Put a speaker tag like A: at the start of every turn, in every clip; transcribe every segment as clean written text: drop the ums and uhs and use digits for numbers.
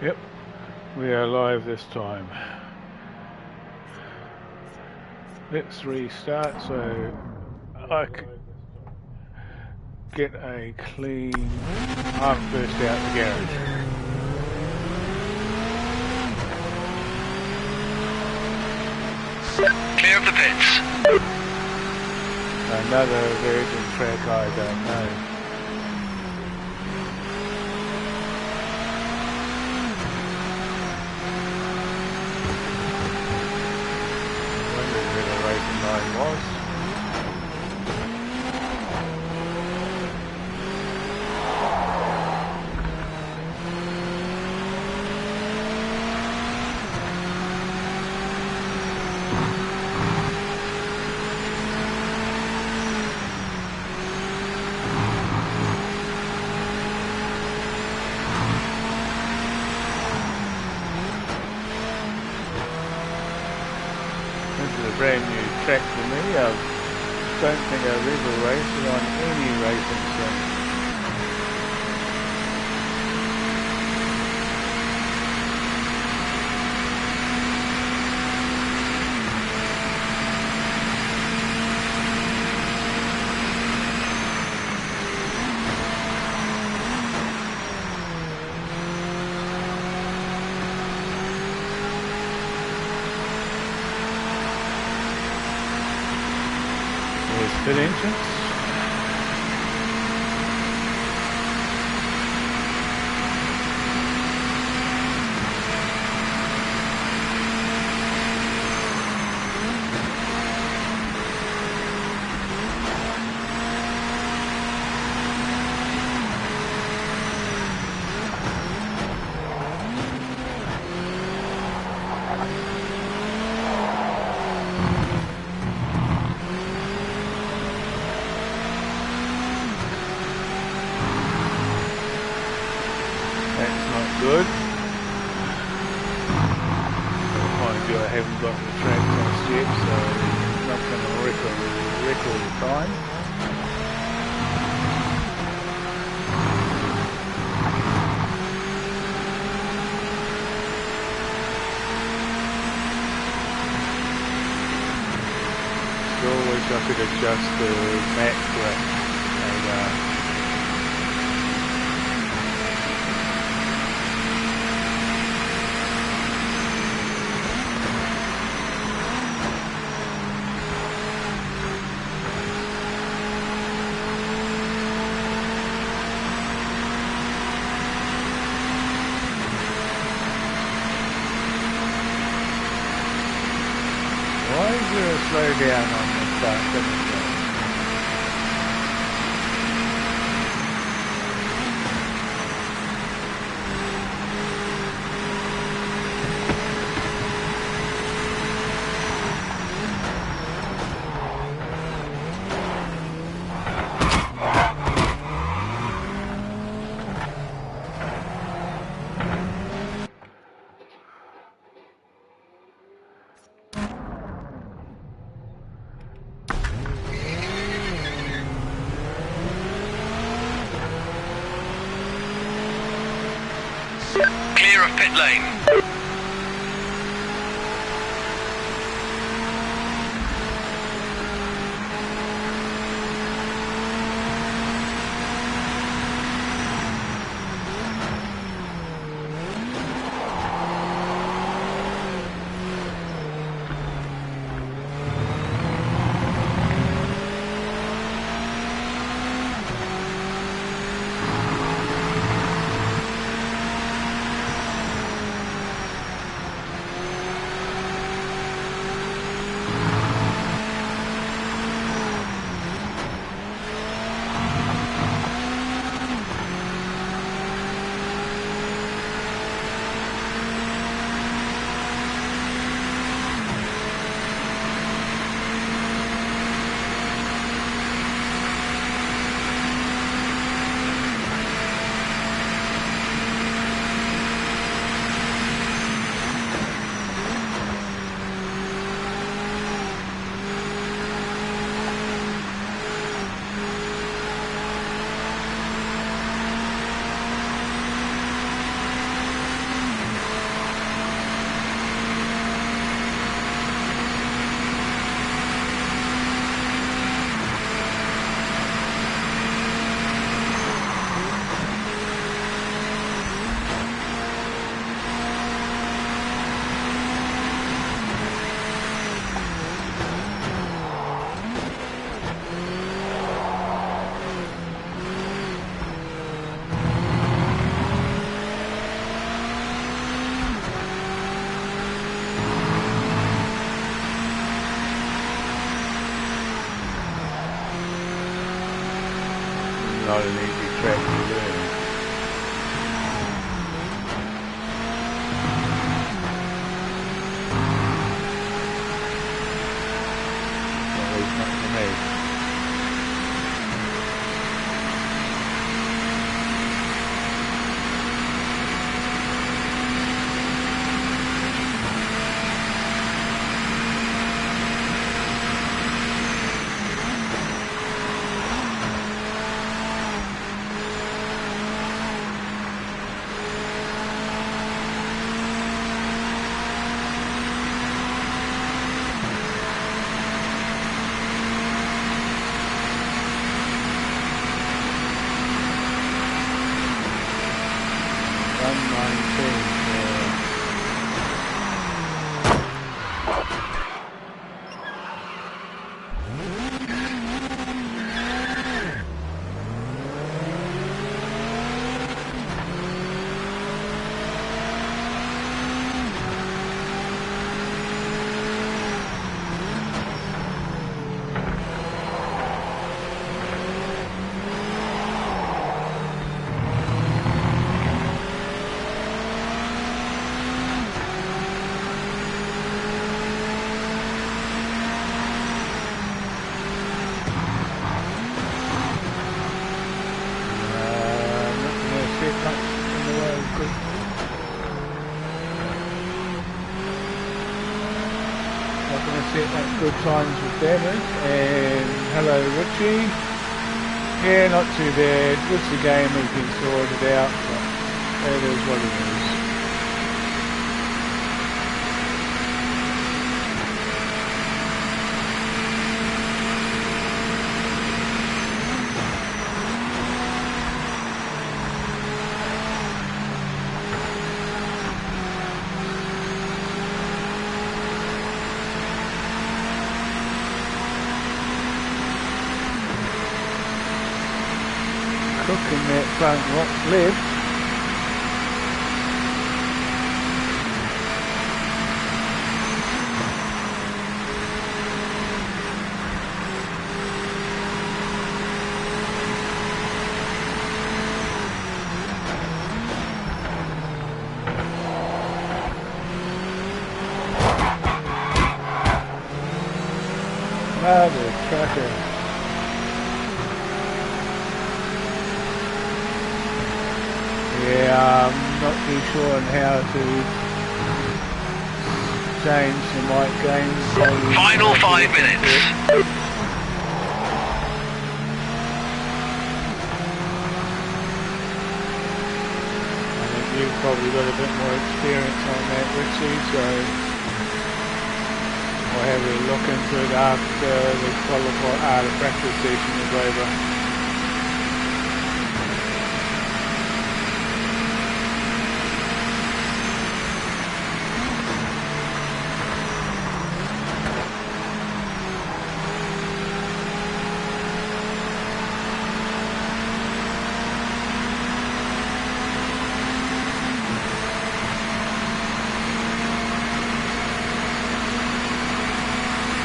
A: Yep, we are live this time. Let's restart so I can get a clean arc burst out the garage.
B: Clear of the pits.
A: Another virgin track I don't know. Was. This is a brand new track for me. I don't think I've ever raced it on any racing sim. Pit entrance. Good. Mind you, I haven't got the track test yet, so it's not going to wreck all the time. Still wish I could adjust the map to slow down on the start.
B: Clear of pit lane.
A: not an easy track to learn. At least not for me. Good times with Devon, and hello Richie. Yeah, not too bad. Just the game has been sorted out, but it is what it is. Cooking that front left. Another trucker. Yeah, I'm not too sure on how to change the mic gain.
B: Final 5 minutes.
A: I think you've probably got a bit more experience on that, Richie, so I'll have a look into it after the practice session is over.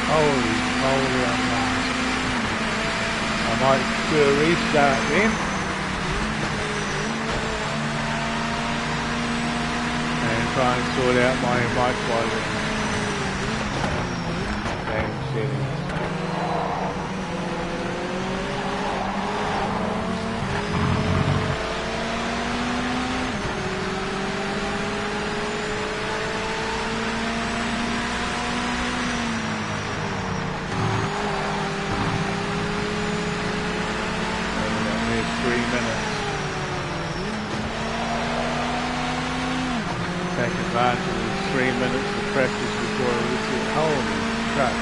A: Holy moly, I'm lost. I might do a restart then. And try and sort out my mic volume. Game settings. Take advantage of the 3 minutes of practice before I reach it. Holy crap.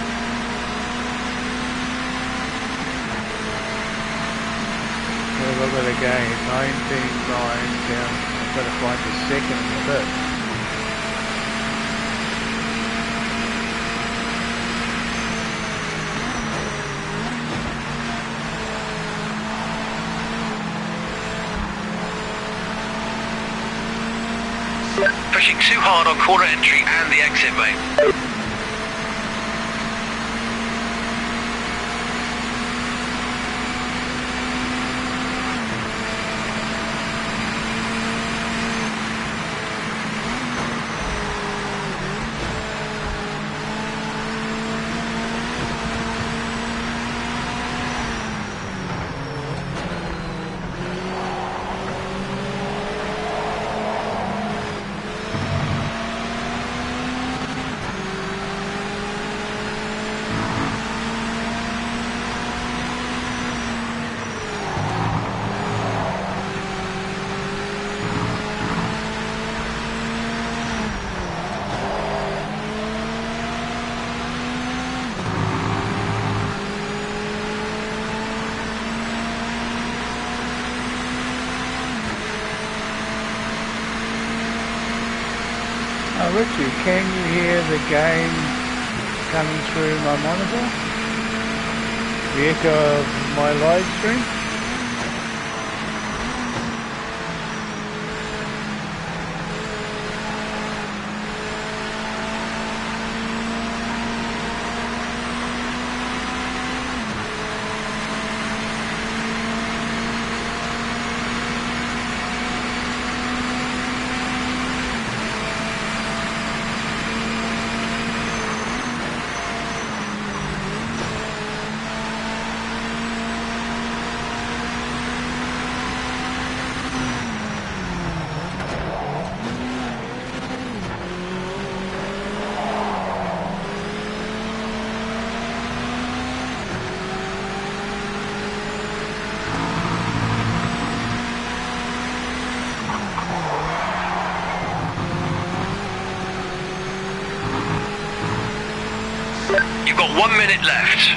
A: Where have I got to gain? 19.9 down. I've got to find the second in a bit.
B: Pushing too hard on corner entry and the exit, mate.
A: Richie, can you hear the game coming through my monitor? The echo of my live stream?
B: You've got 1 minute left.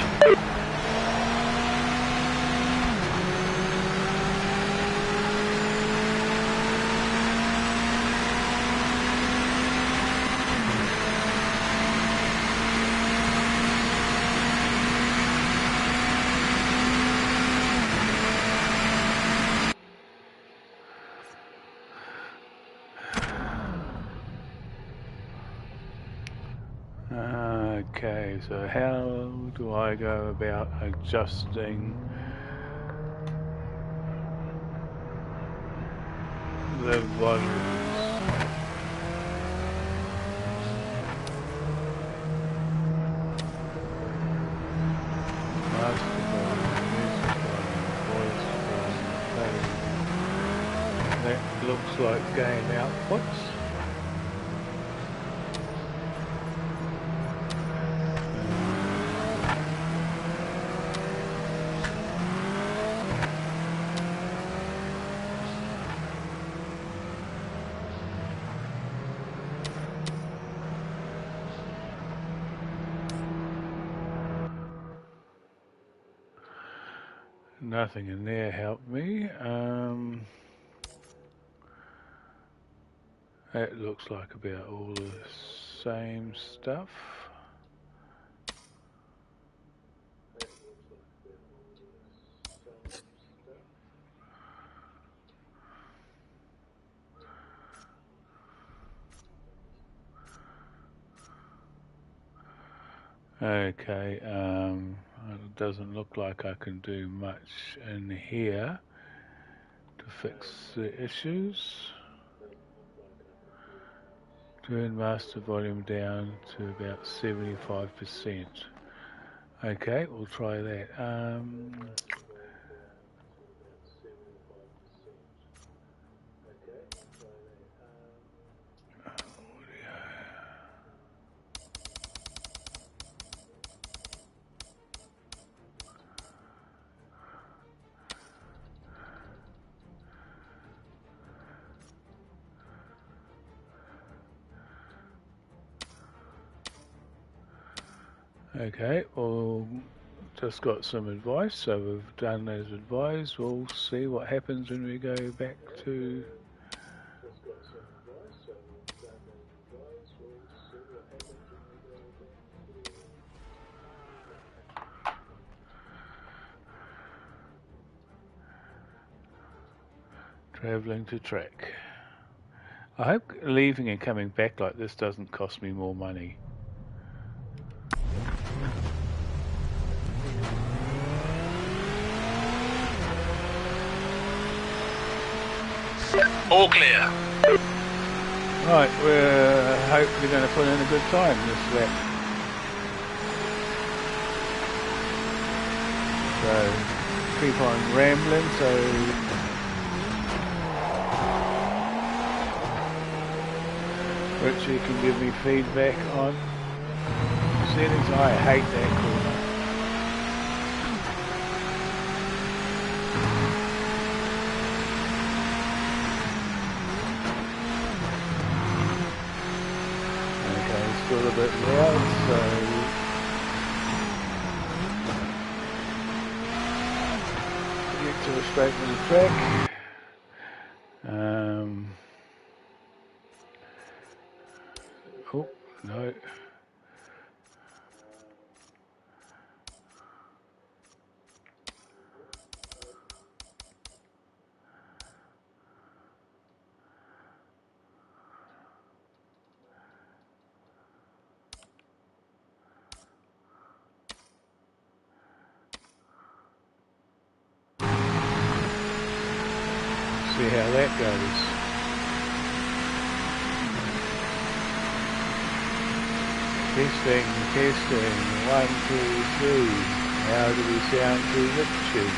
A: Okay, so how do I go about adjusting the volumes? Master volume, music volume, voice volume, play. That looks like game outputs. Nothing in there helped me. That looks like about all the same stuff. Okay, it doesn't look like I can do much in here to fix the issues. Turn master volume down to about 75%. Okay, we'll try that. Okay, well, just got some advice, so we've done as advised. We'll see what happens when we go back to traveling to track. I hope leaving and coming back like this doesn't cost me more money.
B: All clear.
A: Right, we're hopefully going to put in a good time this lap. So, keep on rambling, so Richie can give me feedback on settings. I hate that corner. Still a bit loud, so get to the straight of the track. Oh, no. See how that goes. Testing, testing, 1, 2, 3. How do we sound through Richard?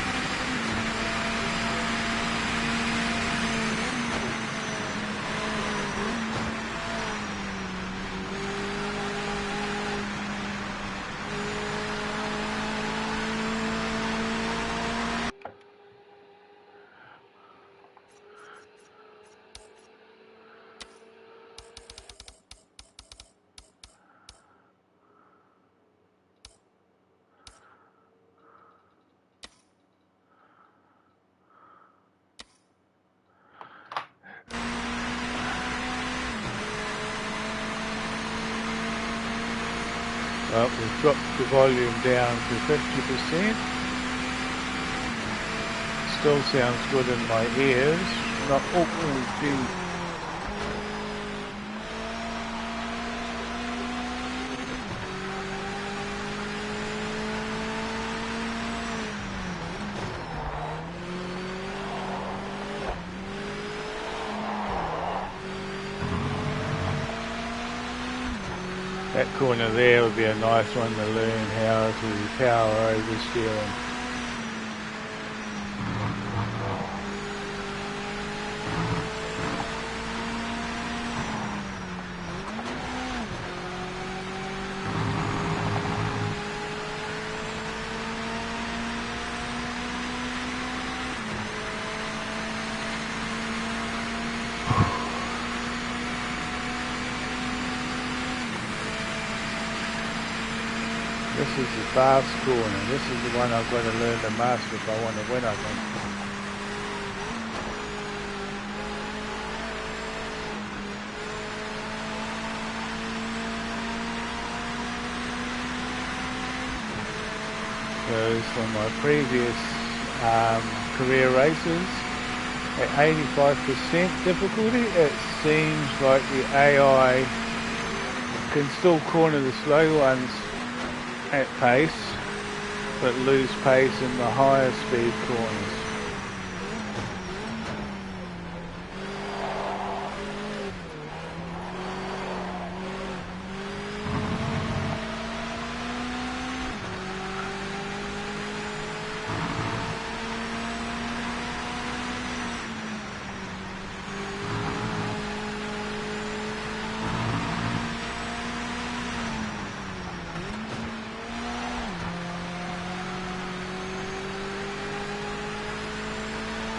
A: Well, we've dropped the volume down to 50%. Still sounds good in my ears. Not, oh, gee. That corner there would be a nice one to learn how to power oversteering. This is the fast corner. This is the one I've got to learn to master if I want to win, I think. Because from my previous career races, at 85% difficulty, it seems like the AI can still corner the slow ones at pace, but lose pace in the higher speed corners.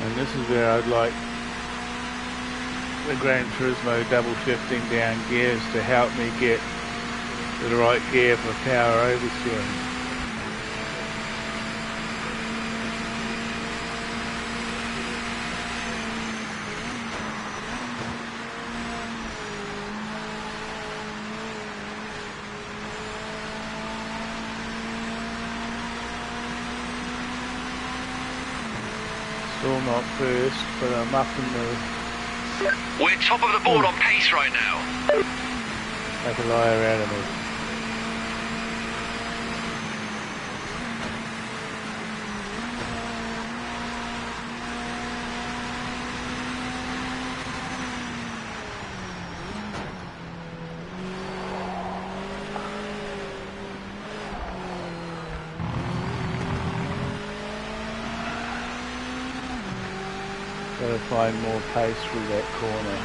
A: And this is where I'd like the Gran Turismo double shifting down gears to help me get the right gear for power oversteering. Still not first, but I'm up in the...
B: We're top of the board on pace right now.
A: Like a liar out of me. Gotta find more pace through that corner.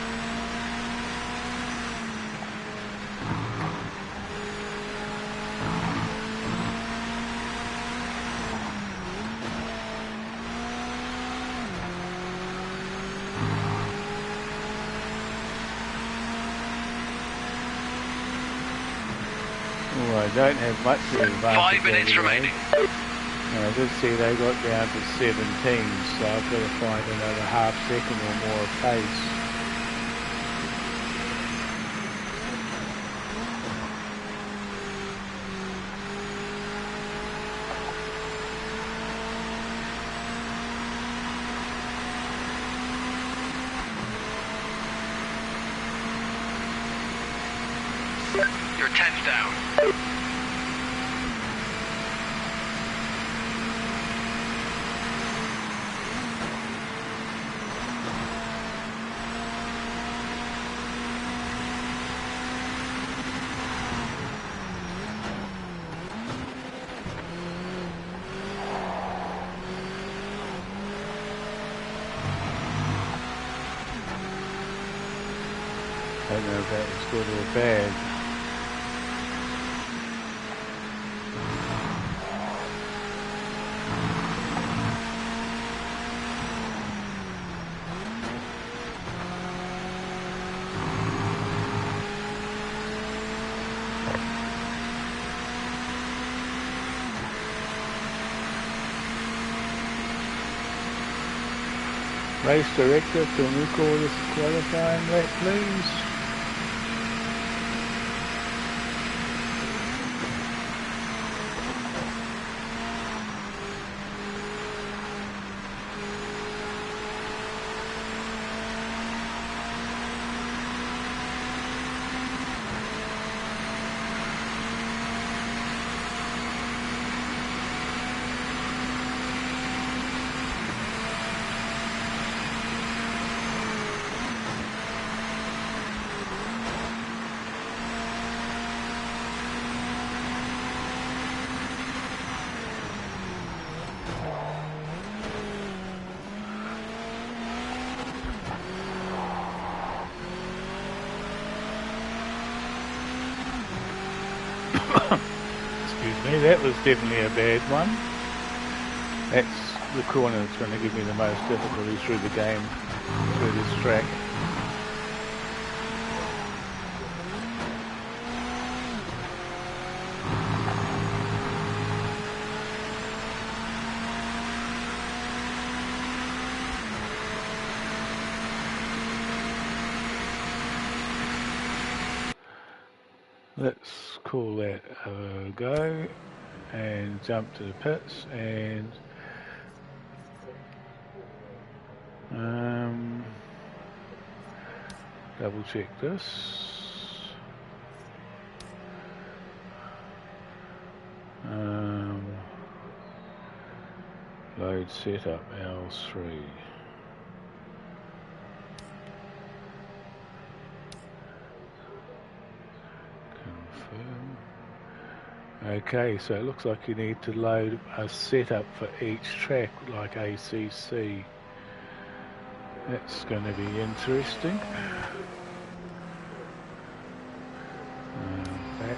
A: Oh, I don't have much of an advantage.
B: 5 minutes remaining.
A: And I did see they got down to 17, so I've got to find another half second or more of pace.
B: You're 10 down.
A: I don't know if that was good or bad. Race director, can we call this a qualifying lap, please? Excuse me, that was definitely a bad one. That's the corner that's going to give me the most difficulty through the game, through this track. Let's call that a go and jump to the pits and double check this. Load setup L3. Okay, so it looks like you need to load a setup for each track like ACC. That's going to be interesting. Back.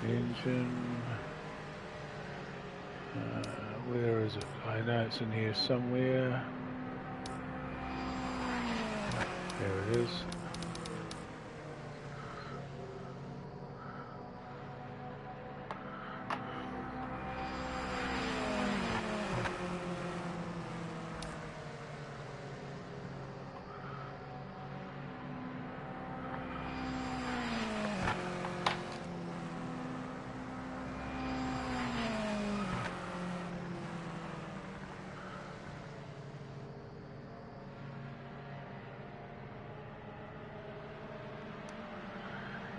A: Engine. Where is it? I know it's in here somewhere. There it is.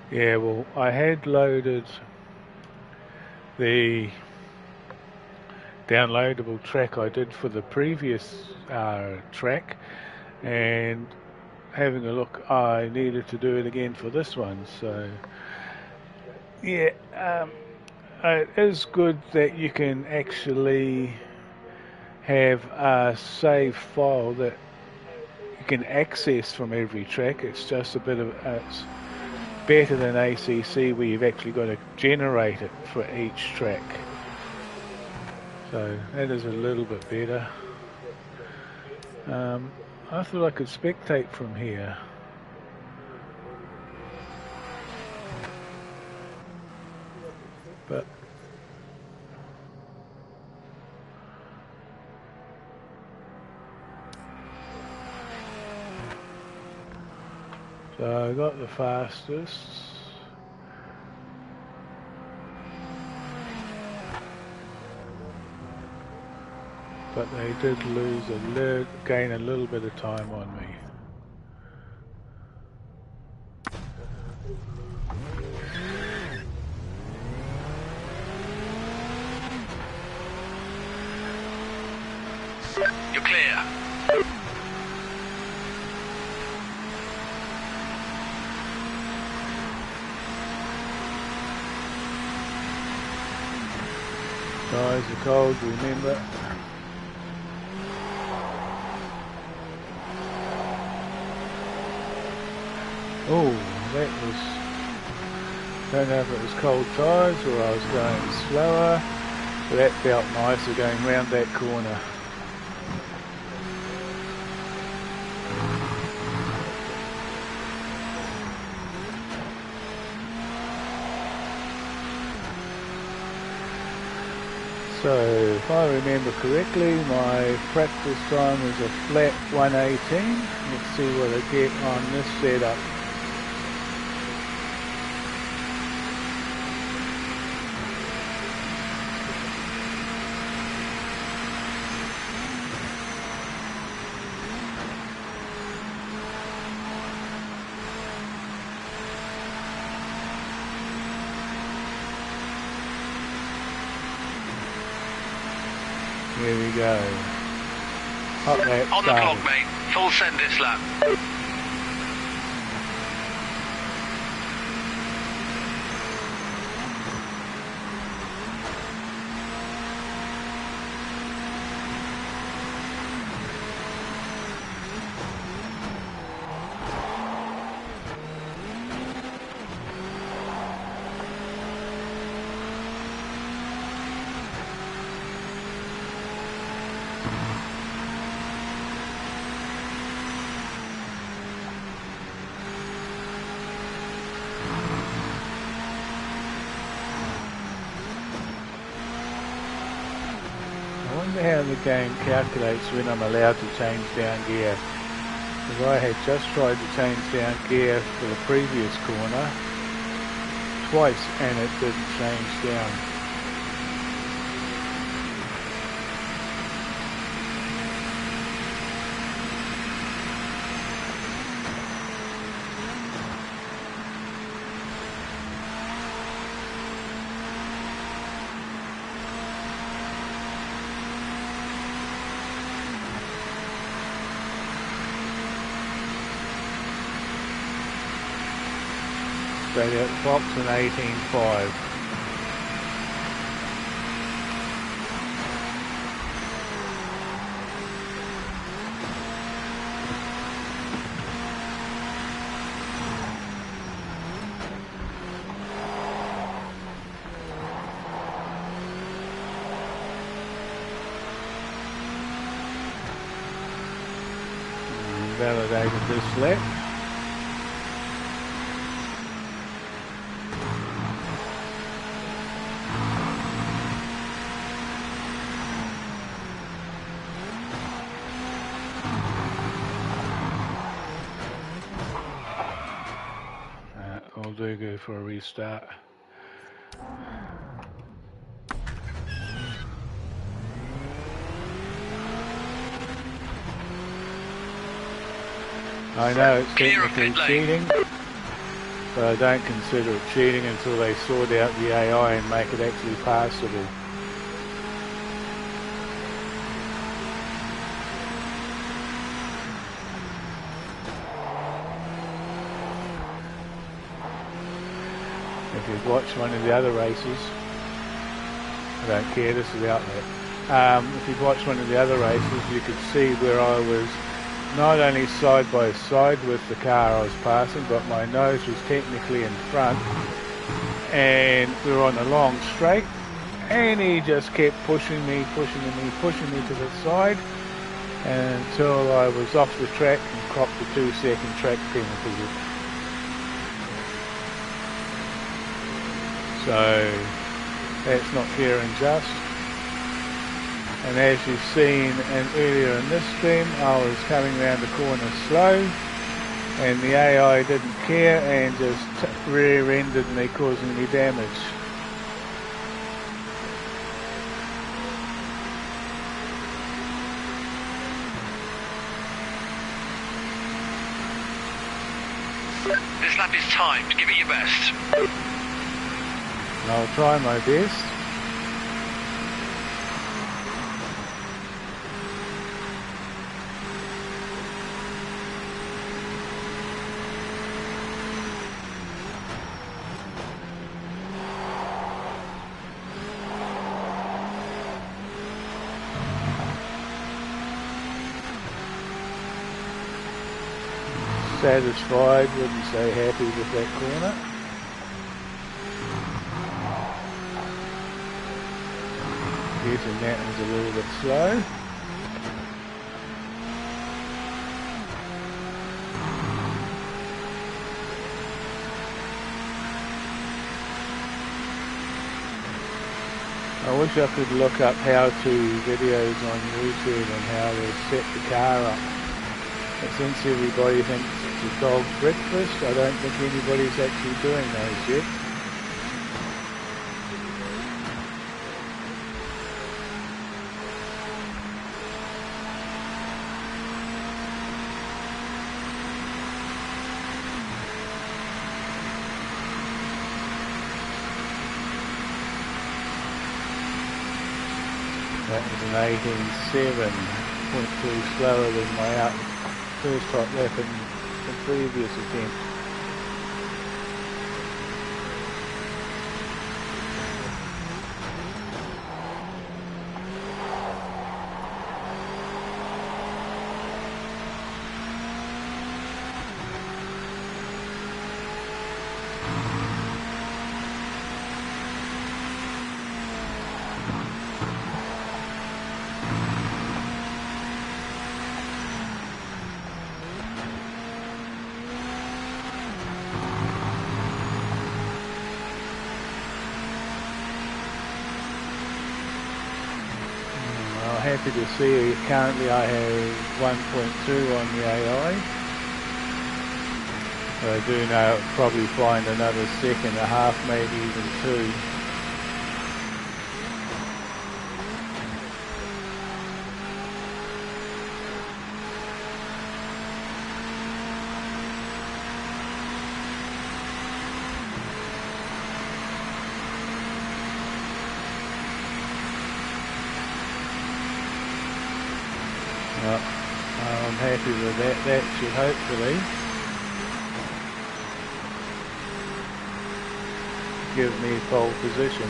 A: Yeah, well, I had loaded the downloadable track I did for the previous track, and having a look, I needed to do it again for this one. So, yeah, it is good that you can actually have a save file that you can access from every track. It's just a bit of it's better than ACC where you've actually got to generate it for each track. So that is a little bit better. I thought I could spectate from here. But so I got the fastest. But they did gain a little bit of time on me.
B: clear.
A: Tyres are cold, remember. Oh, that was, don't know if it was cold tyres or I was going slower, but that felt nicer going round that corner. So, if I remember correctly, my practice time was a flat 118. Let's see what I get on this setup. Here we go. Hot lap
B: On the
A: started.
B: clock, mate. Full send this lap.
A: I wonder how the game calculates when I'm allowed to change down gear. Because I had just tried to change down gear for the previous corner twice and it didn't change down. Straight out the box in 18.5. Validated this lap. I'll do go for a restart. I know it's technically cheating, but I don't consider it cheating until they sort out the AI and make it actually passable. If you've watched one of the other races, I don't care, this is outlet. If you've watched one of the other races, you could see where I was not only side by side with the car I was passing, but my nose was technically in front, and we were on a long straight, and he just kept pushing me to the side until I was off the track and copped a 2-second track penalty. So that's not fair and just. And as you've seen earlier in this stream, I was coming around the corner slow, and the AI didn't care and just rear-ended me, causing me damage.
B: This lap is timed. Give it your best.
A: I'll try my best. satisfied, wouldn't say happy with that corner. Guessing that was a little bit slow. I wish I could look up how-to videos on YouTube and how to set the car up. But since everybody thinks it's a dog's breakfast, I don't think anybody's actually doing those yet. That was an 18.7, 0.2 slower than my first hot lap in the previous attempt. Happy to see currently I have 1.2 on the AI. But I do know I'll probably find another second and a half, maybe even 2. I'm happy with that. That should hopefully give me pole position.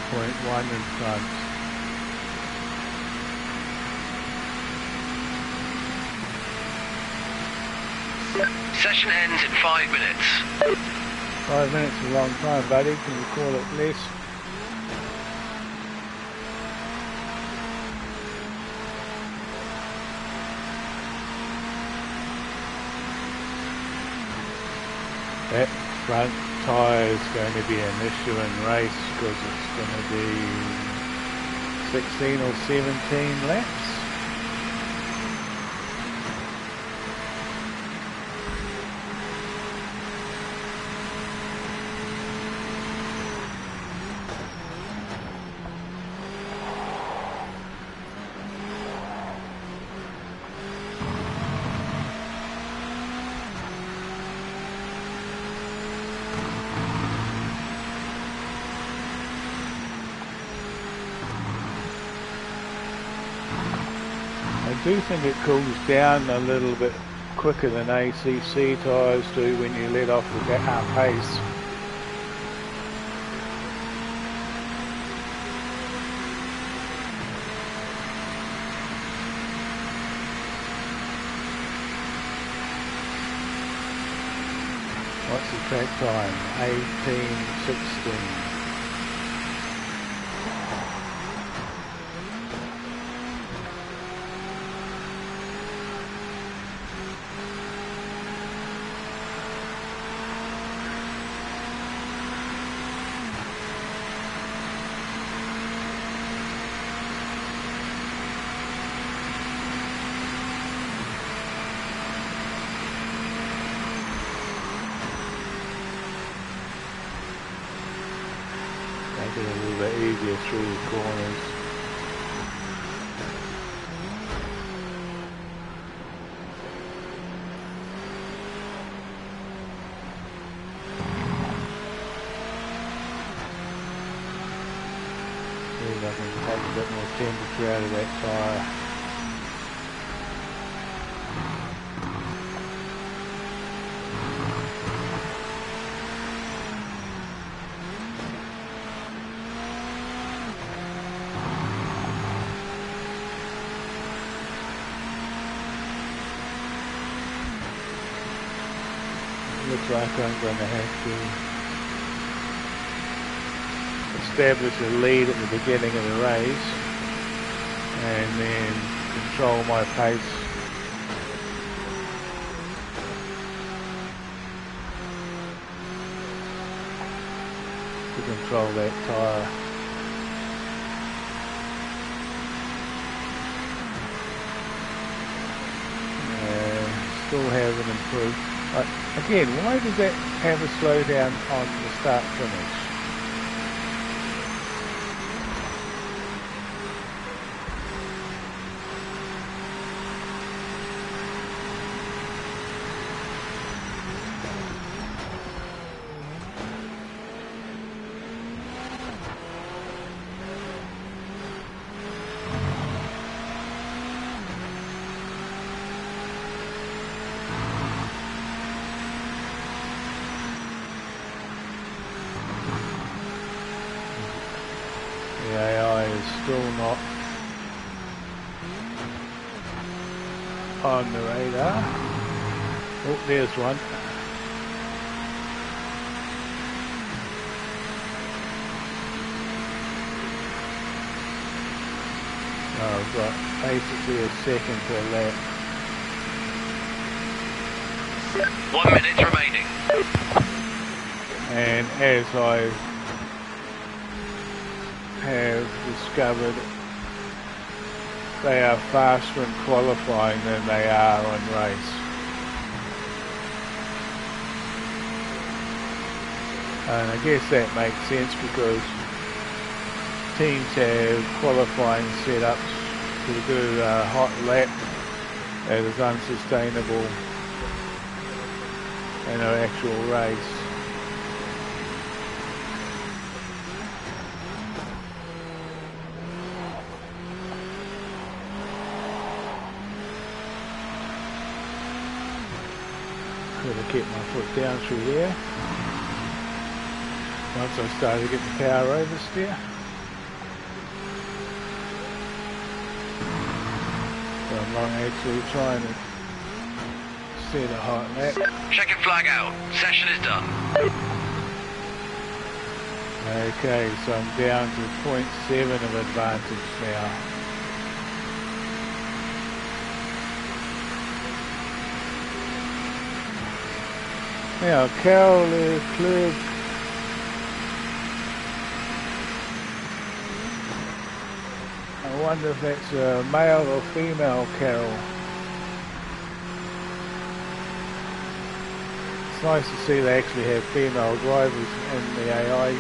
A: .1 in front.
B: Session ends in 5 minutes.
A: 5 minutes is a long time, buddy. Can you call it less? That front tyre is going to be an issue in race because it's going to be 16 or 17 laps. I do think it cools down a little bit quicker than ACC tyres do when you let off the pace. What's the track time? 18:16. Make it a little bit easier through the corners. pressure out of that tyre. Looks like I'm going to have to establish a lead at the beginning of the race and then control my pace. To control that tyre. Still haven't improved. Again, why does that have a slowdown on the start finish? The AI is still not on the radar. Oh, there's one. Oh, I've got basically a second per lap.
B: 1 minute remaining.
A: And as I have discovered, they are faster in qualifying than they are on race. And I guess that makes sense because teams have qualifying setups to do a hot lap that is unsustainable in an actual race. Gotta keep my foot down through there. Once I start to get the power oversteer. So I'm not actually trying to set a hot lap.
B: Checking flag out. Session is done.
A: Okay, so I'm down to 0.7 of advantage now. Now, Carol Leclerc. I wonder if that's a male or female Carol. It's nice to see they actually have female drivers in the AI.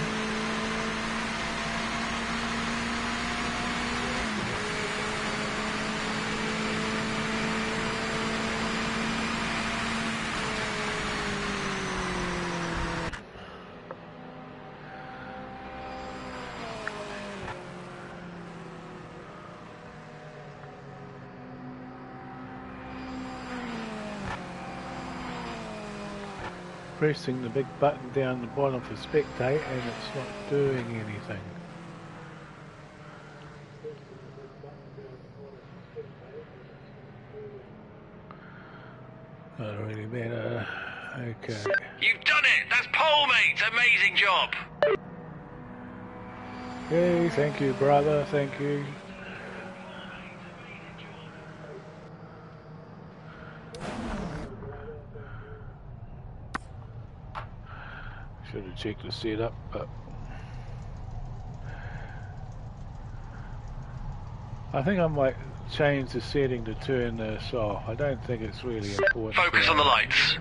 A: Pressing the big button down the bottom for spectate and it's not doing anything. Not really matter. Okay.
B: You've done it! That's pole, mate! Amazing job!
A: Hey, thank you, brother. Thank you. Should have checked the setup, but I think I might change the setting to turn this off. I don't think it's really important.
B: Focus on the lights.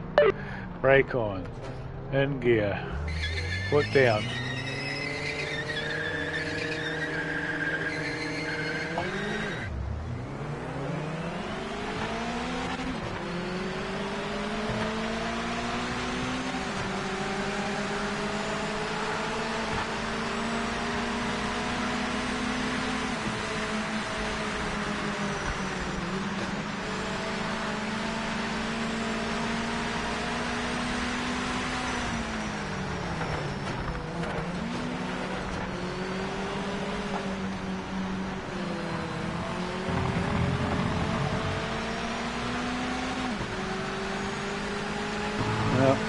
A: Brake on. In gear. Foot down.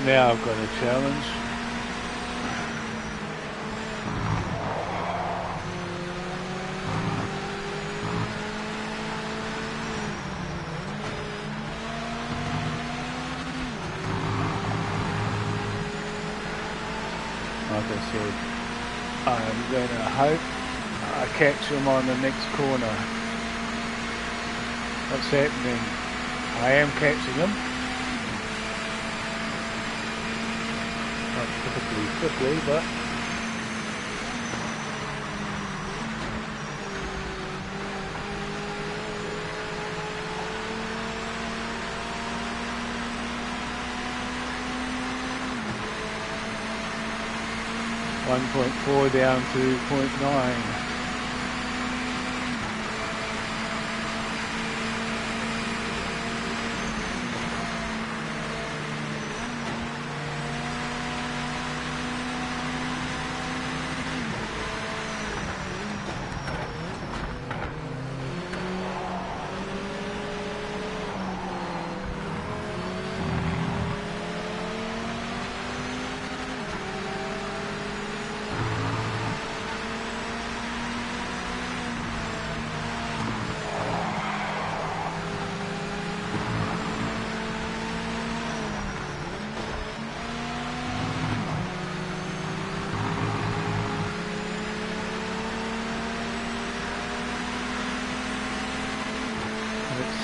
A: Now I've got a challenge. Like I said, I'm going to hope I catch him on the next corner. What's happening? I am catching him. Not particularly quickly, but .4 down to 0.9.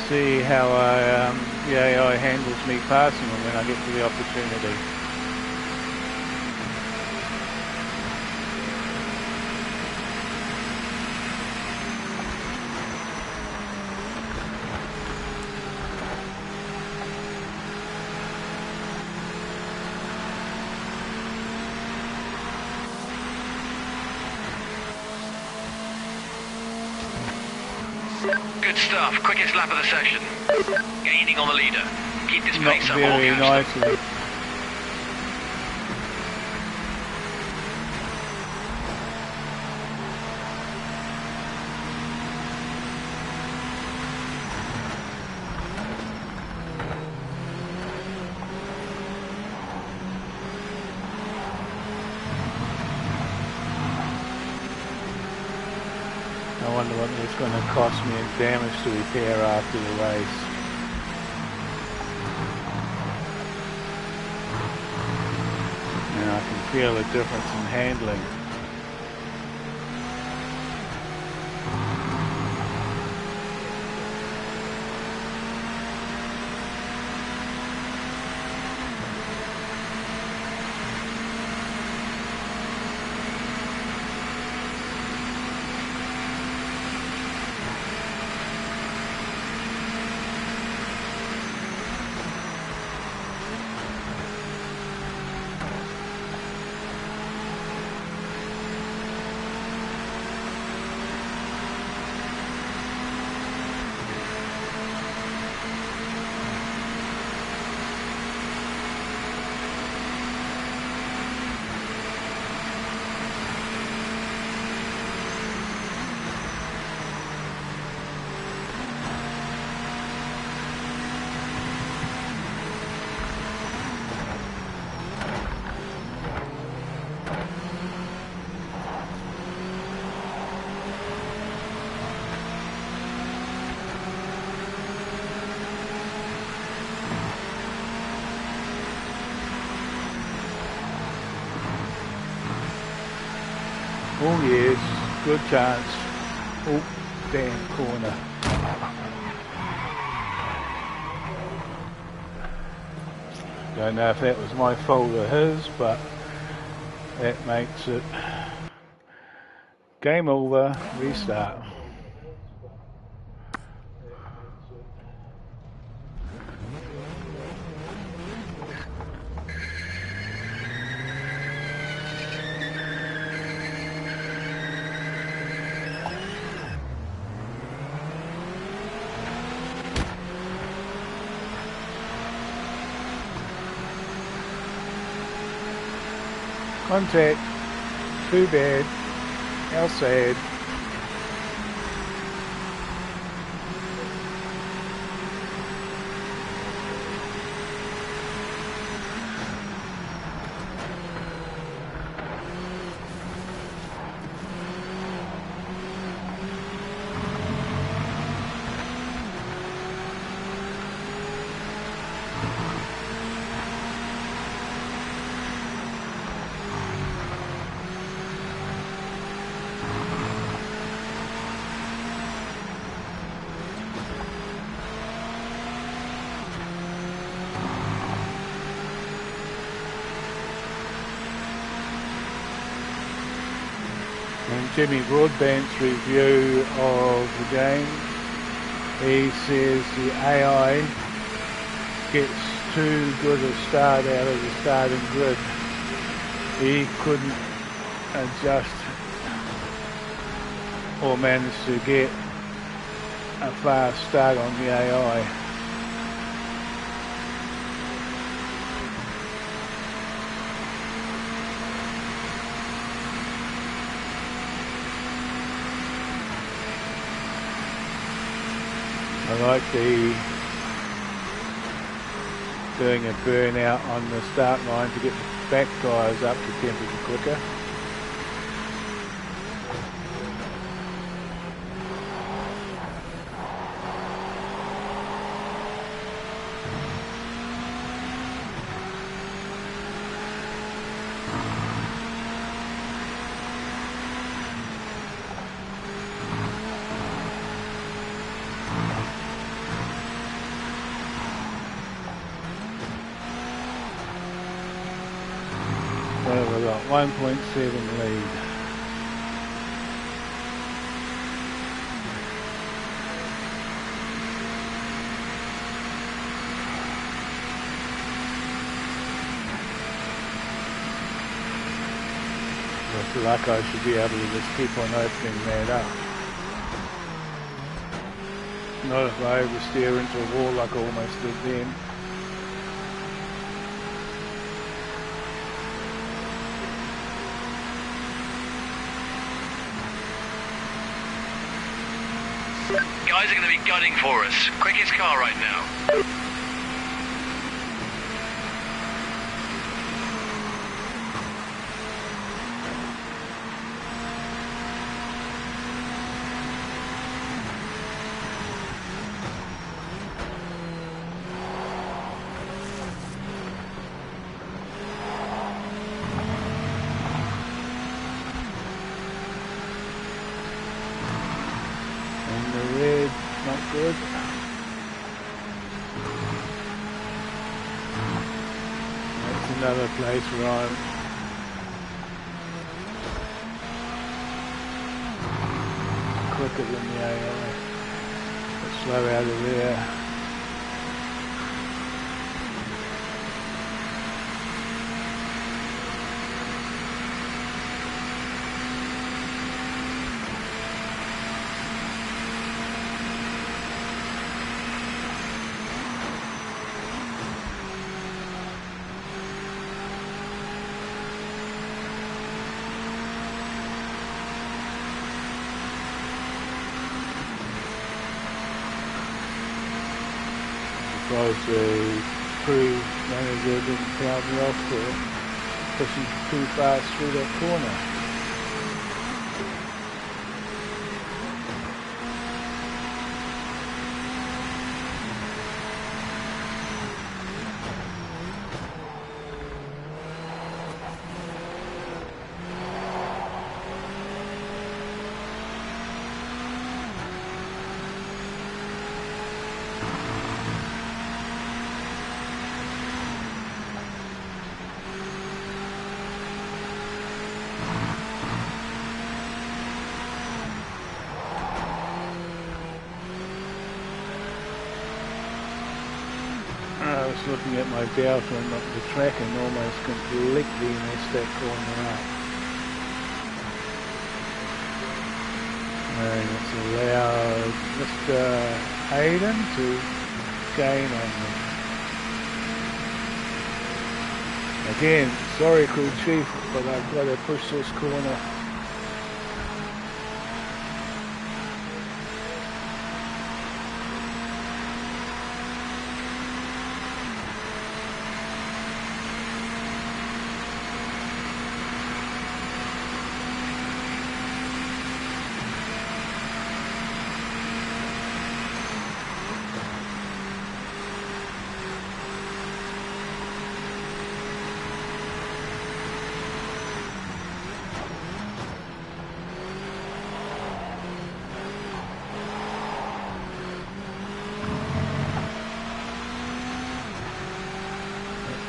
A: See how the AI handles me passing them when I get to the opportunity.
B: Good stuff. Quickest lap of the session. Gaining on the leader. Keep this
A: Not
B: pace up.
A: very nicely. I wonder what it's going to cost me in damage to repair after the race. And I can feel the difference in handling. Oh yes, good chance. Oh, damn corner. Don't know if that was my fault or his, but that makes it game over, restart. Contact, too bad, how sad. Jimmy Broadbent's review of the game. He says the AI gets too good a start out of the starting grid. He couldn't adjust or manage to get a fast start on the AI. I like the doing a burnout on the start line to get the back tyres up to temperature quicker. So we've got 1.7 lead. With luck I should be able to just keep on opening that up. Not if I oversteer into a wall like I almost did then.
B: Guys are going to be gunning for us. Quickest car right now.
A: Not good. That's another place where I'm quicker than the AI. Let's slow out of there. Because the crew manager didn't tell me off for pushing too fast through that corner. I was looking at my delta and the track and almost completely messed that corner up. And it's allowed Mr. Hayden to gain on me. Again, sorry crew chief, but I've got to push this corner.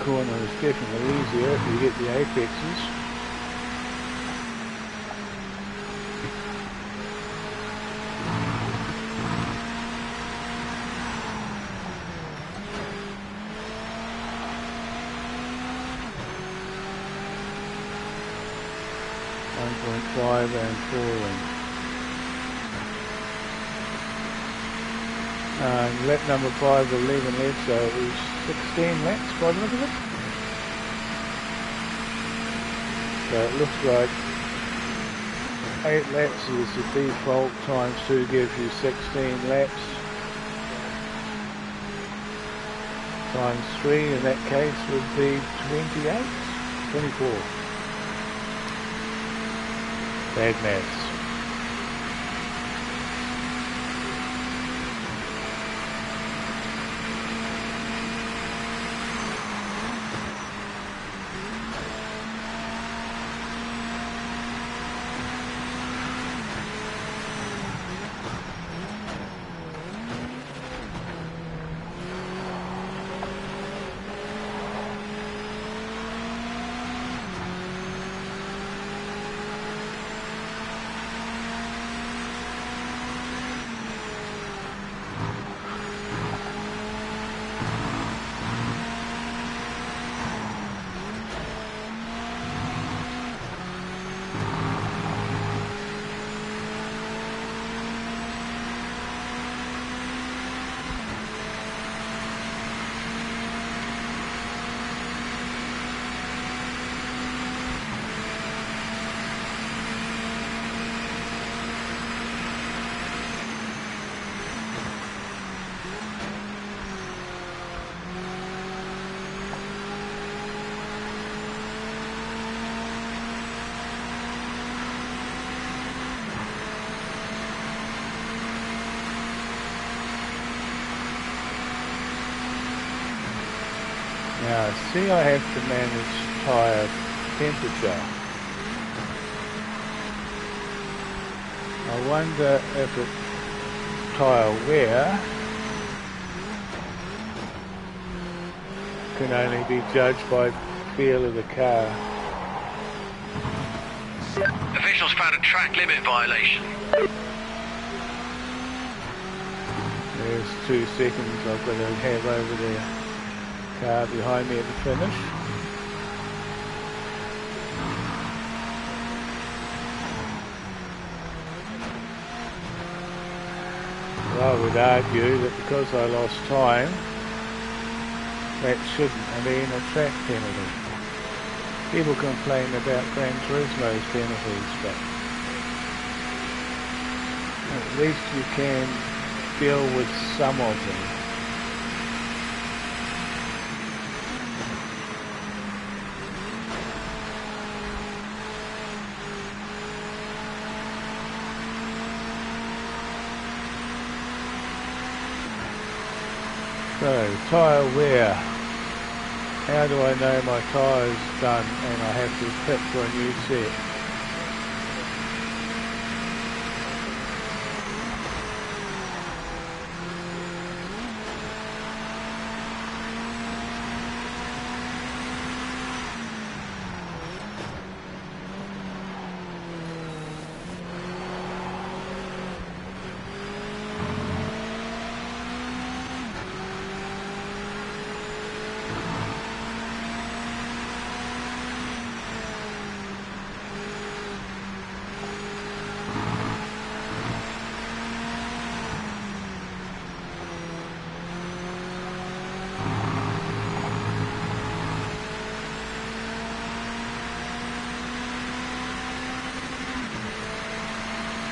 A: Corner is definitely easier if you get the apexes. 1.5 and falling. And lap number 5, 11 laps, so it was 16 laps by the look of it. So it looks like 8 laps is the default, times 2 gives you 16 laps. Times 3 in that case would be 28, 24. Bad maths. Now, see, I have to manage tyre temperature. I wonder if tyre wear can only be judged by feel of the car.
B: Officials found a track limit violation.
A: There's 2 seconds I've got to have over there. Car behind me at the finish. Well, I would argue that because I lost time, that shouldn't have been a track penalty. People complain about Gran Turismo's penalties, but at least you can deal with some of them. So, tyre wear. How do I know my tyre's done and I have to pit for a new set?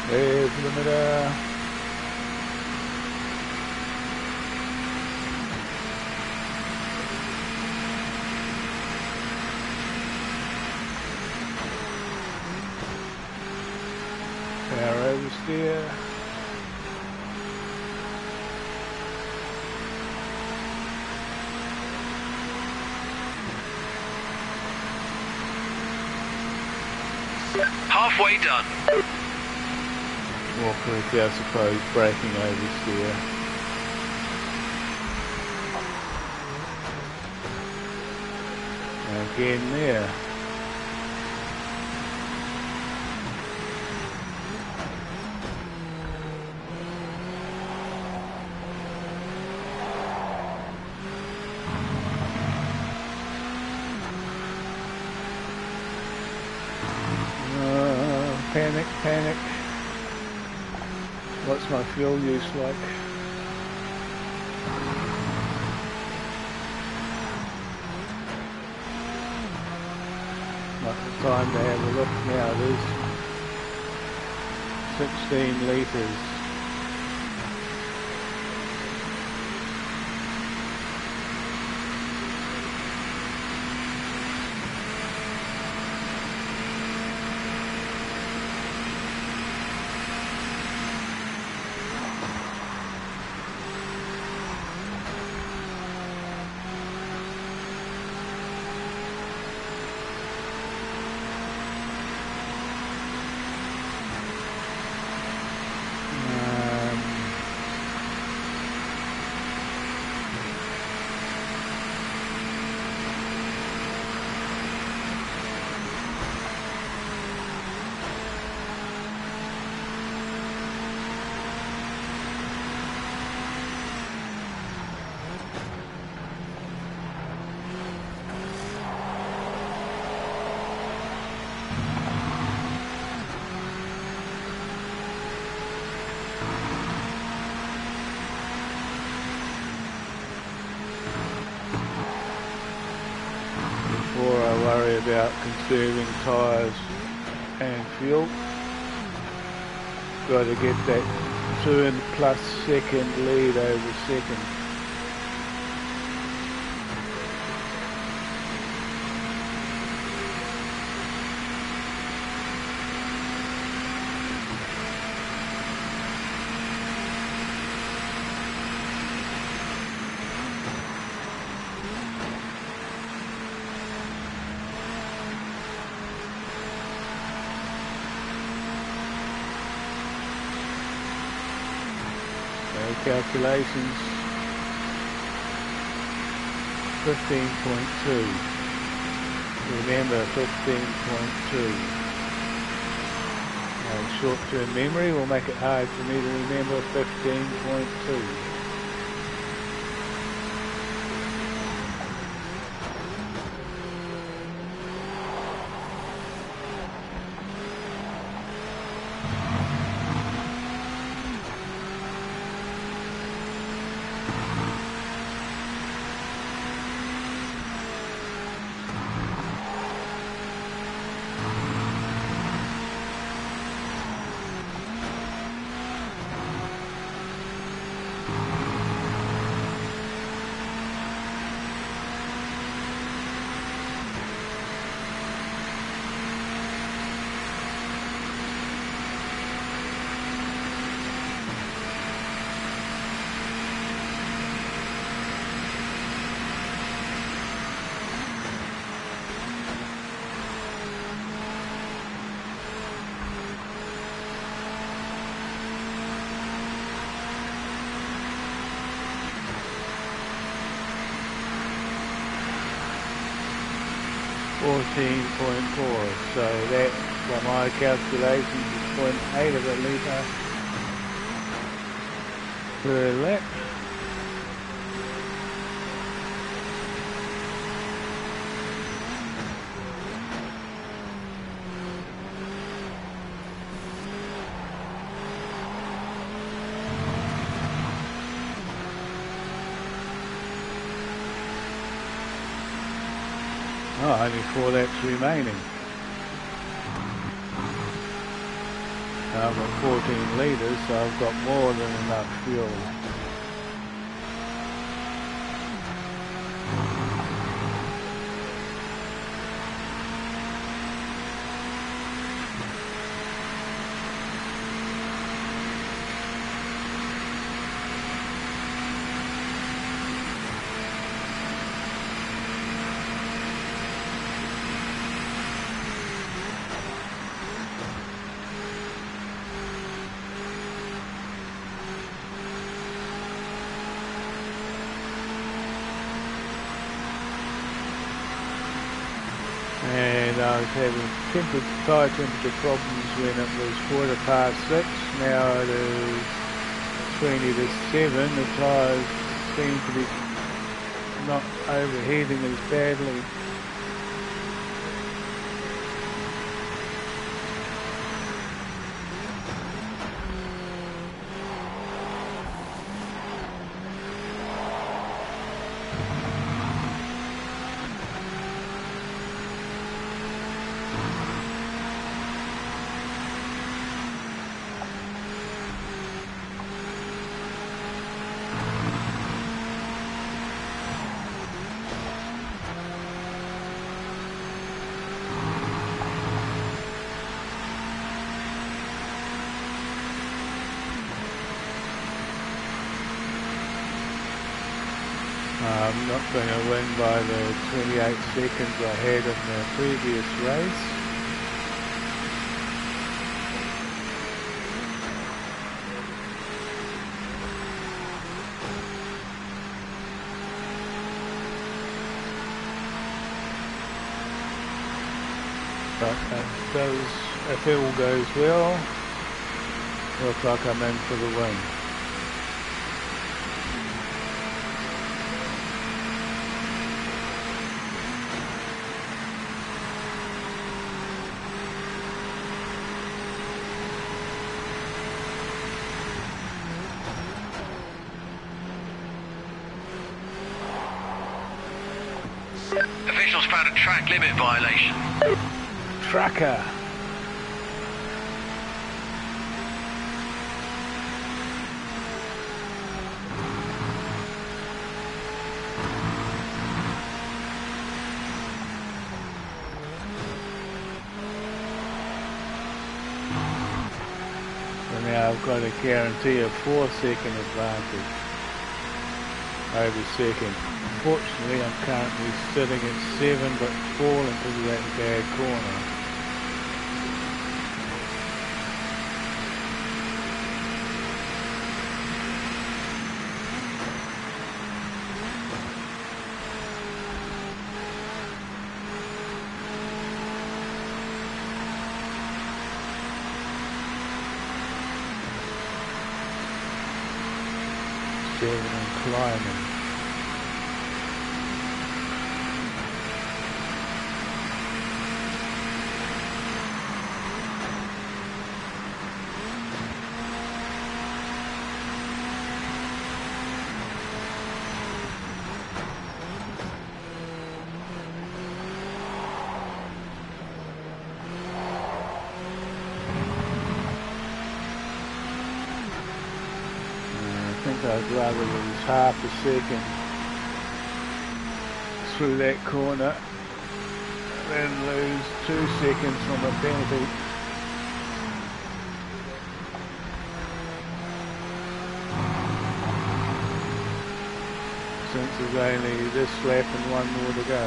A: There's the limiter. Power oversteer.
B: Halfway done.
A: More quickly, I suppose, braking oversteer. Again there. panic, panic. What's my fuel use like? Not the time to have a look now, it is 16 litres. Before I worry about conserving tyres and fuel, got to get that 2+ second lead over second. Calculations 15.2. Remember 15.2. Short-term memory will make it hard for me to remember 15.2. .4, so that, by my calculations, is 0.8 of a litre per lap. Oh, only 4 laps remaining. I've got 14 litres, so I've got more than enough fuel. And I was having tyre temperature problems when it was 6:15. Now it is 20 to 7. The tyres seem to be not overheating as badly. I'm not going to win by the 28 seconds I had in the previous race. But if it all goes well, looks like I'm in for the win.
B: Officials found a track limit violation.
A: Tracker. So now I've got a guarantee of 4-second advantage over second. Unfortunately, I'm currently sitting at 7, but falling into that bad corner. And climbing. I think I'd rather lose half a second through that corner than lose 2 seconds from a penalty. Since there's only this lap and one more to go.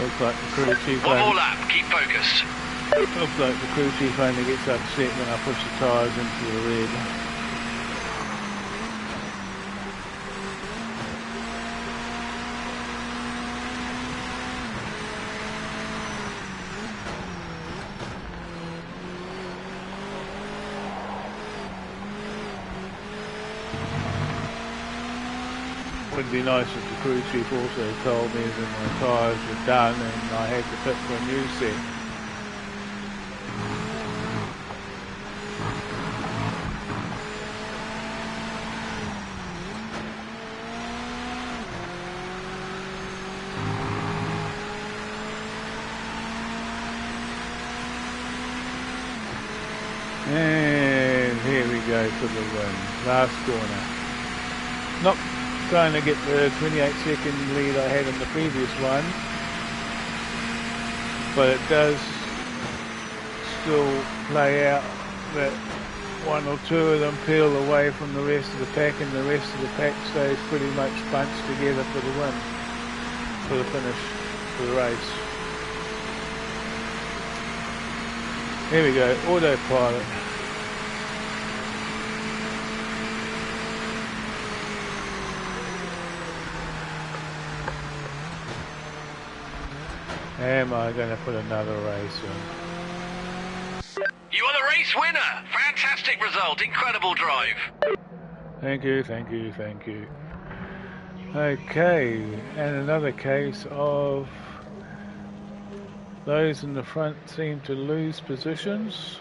A: Looks like the crew chief.
B: One more lap, keep focus.
A: Looks like the crew chief only gets upset when I push the tyres into the red. Would be nice if the crew chief also told me that my tyres were done and I had to pit for a new set. And here we go for the win. Last corner. Not trying to get the 28-second lead I had in the previous one, but it does still play out that one or two of them peel away from the rest of the pack, and the rest of the pack stays pretty much bunched together for the win, for the finish, for the race. Here we go, autopilot. Am I going to put another race in?
B: You are the race winner! Fantastic result, incredible drive.
A: Thank you, thank you, thank you. Okay, and another case of those in the front seem to lose positions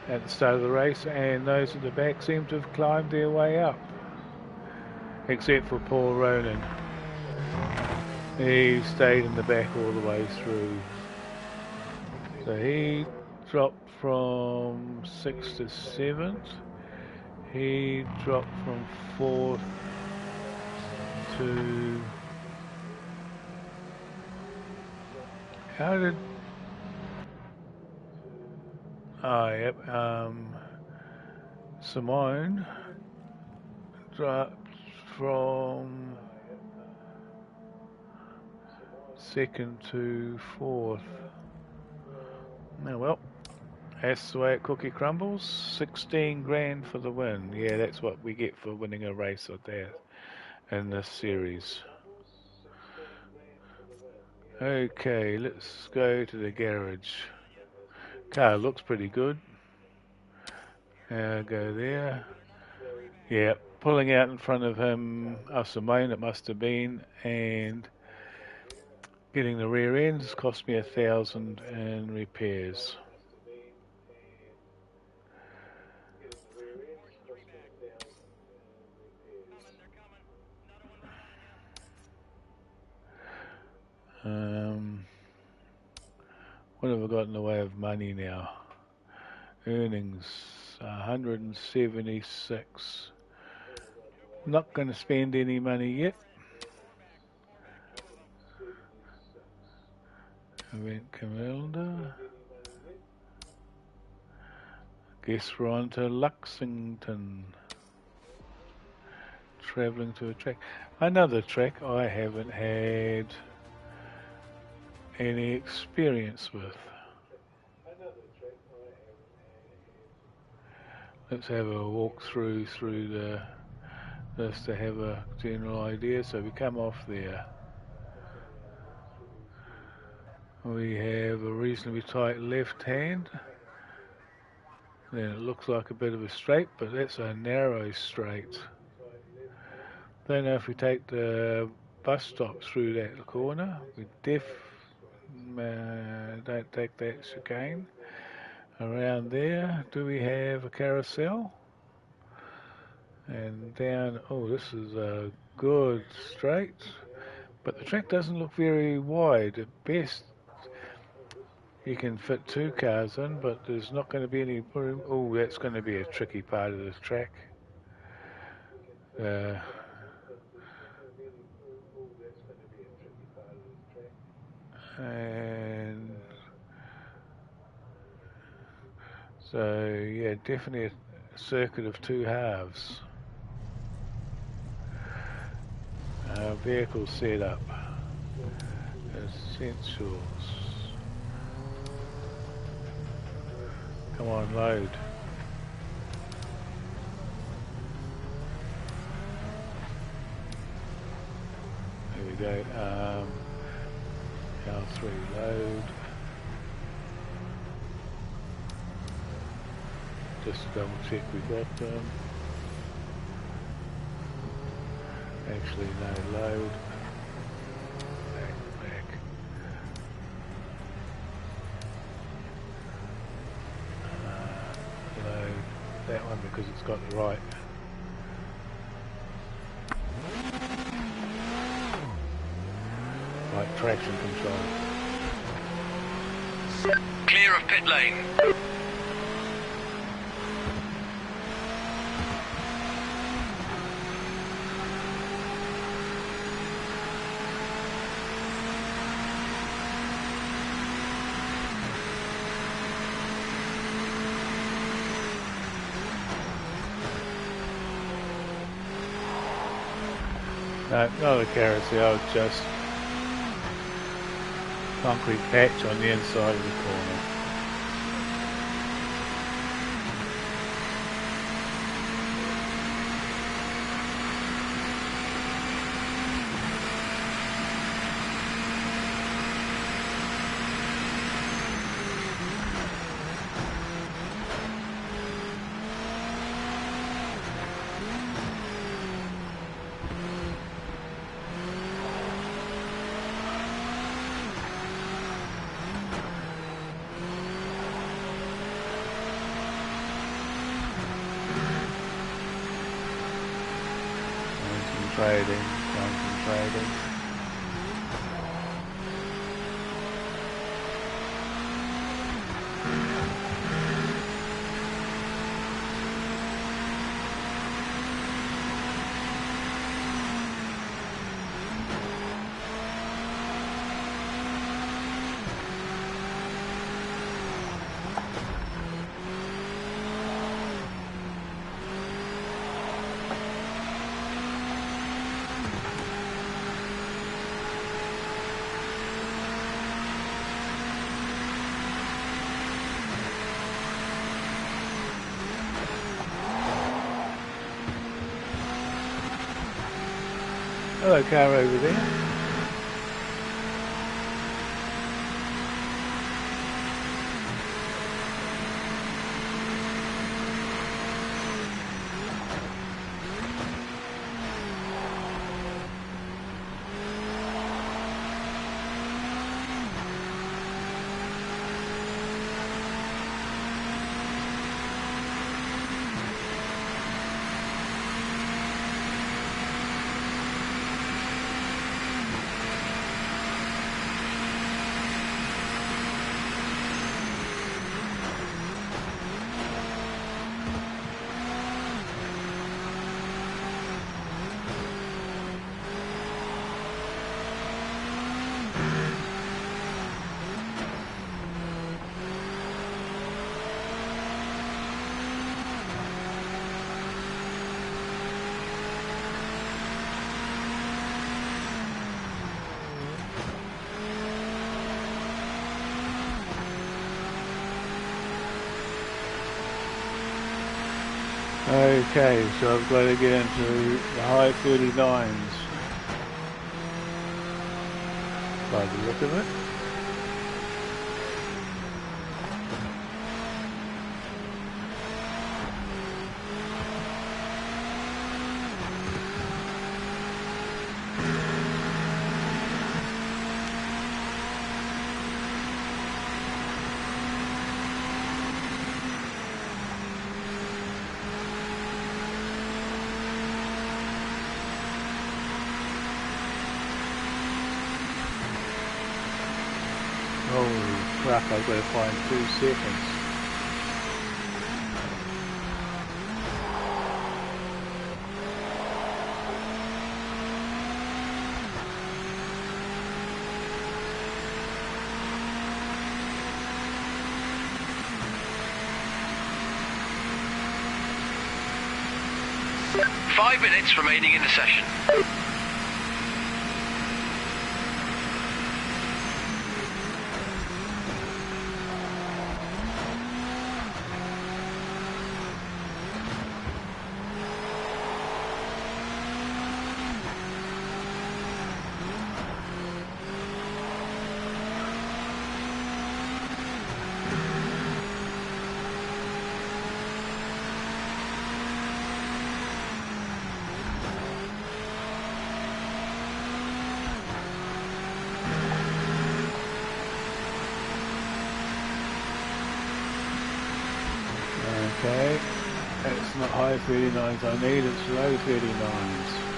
A: at the start of the race, and those at the back seem to have climbed their way up. except for Paul Ronan. He stayed in the back all the way through. So he dropped from 6th to 7th. He dropped from 4th to... How did... Oh, yep. Simone dropped from 2nd to 4th. Oh well, that's the way it cookie crumbles. 16 grand for the win. Yeah, that's what we get for winning a race like that in this series. Okay, let's go to the garage. Car looks pretty good. Go there. Yeah, pulling out in front of him, Simone it must have been, and getting the rear ends cost me 1,000 in repairs. What have I got in the way of money now? Earnings 176. Not going to spend any money yet. Event Commander. Guess we're on to Lexington. Travelling to a track. Another track I haven't had any experience with. Let's have a walk through this to have a general idea. So we come off there. We have a reasonably tight left hand. Then it looks like a bit of a straight, but that's a narrow straight. Don't know if we take the bus stop through that corner. We don't take that chicane. Around there, do we have a carousel? And down, oh, this is a good straight, but the track doesn't look very wide. At best, you can fit 2 cars in, but there's not going to be any room. Oh, that's going to be a tricky part of this track. And so, yeah, definitely a circuit of 2 halves. Vehicle setup. Essentials. Come on, load. There we go. L3 load. Just to double check we got them. Actually, no load. Back. Load that one because it's got the right. Right traction control.
B: Clear of pit lane.
A: No, not a carousel, just concrete patch on the inside of the corner. concentrating. Hello, car over there. Okay, so I've got to get into the high 39s by the look of it. Holy crap, I've got to find 2 seconds.
B: Five minutes remaining in the session.
A: Okay, it's not high 39s I need, it's low 39s.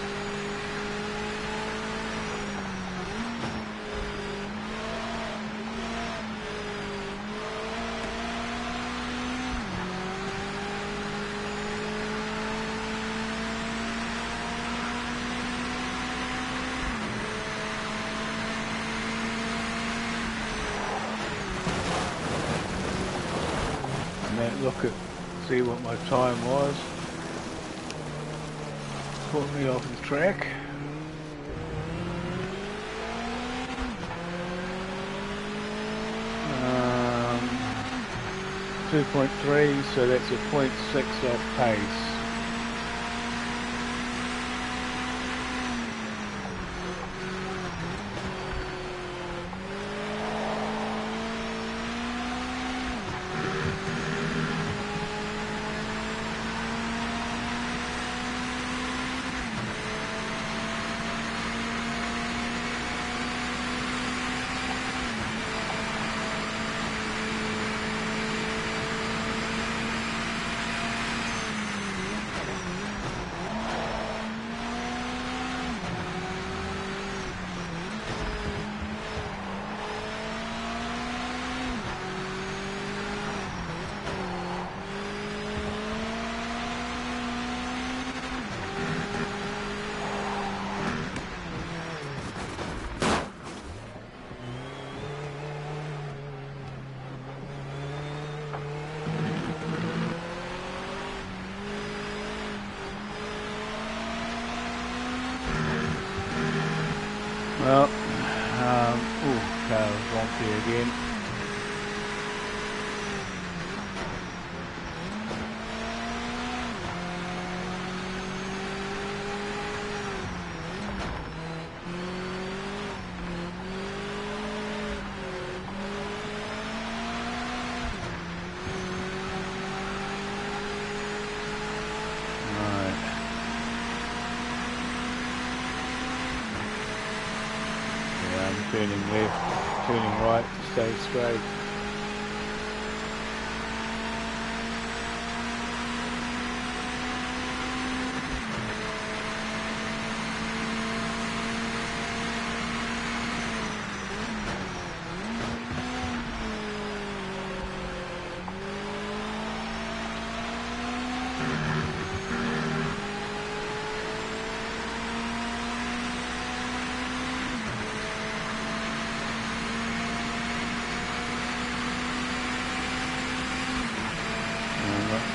A: And then look at, see what my time was. Put me off the track. Um, 2.3, so that's a 0.6 off pace. Well, car's wonky again. Turning left, turning right, stay straight.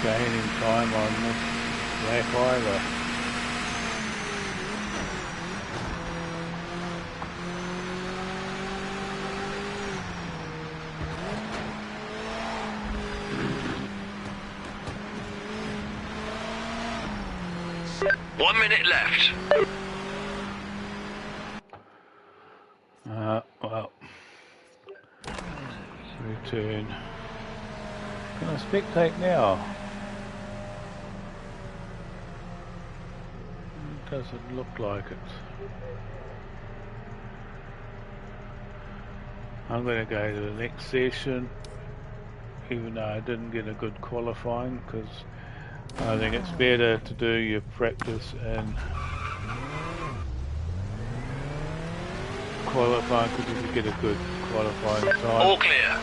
A: Gaining time on this lap either.
B: One minute left.
A: Well, return. Can I spectate now? Doesn't look like it. I'm going to go to the next session, even though I didn't get a good qualifying, because I think it's better to do your practice and qualifying, because you can get a good qualifying time.
B: All clear.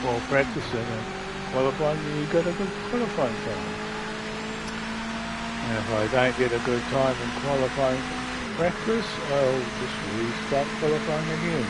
A: While practicing and qualifying, you got a good qualifying time. And if I don't get a good time in qualifying practice, I'll just restart qualifying again.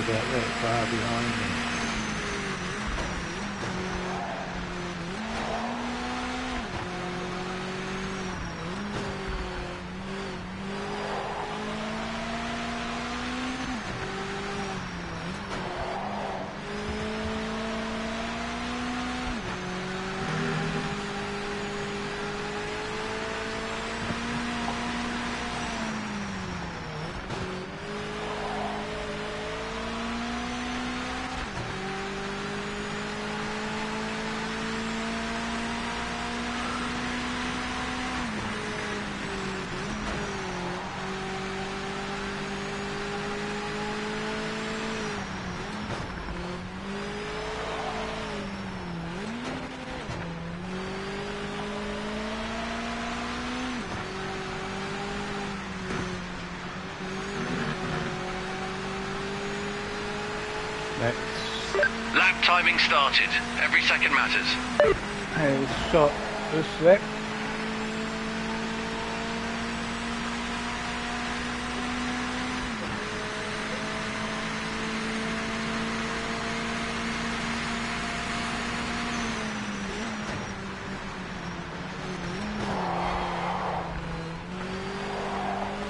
A: About that far behind me.
B: Lap timing started. Every second matters.
A: Hey, shot this lap.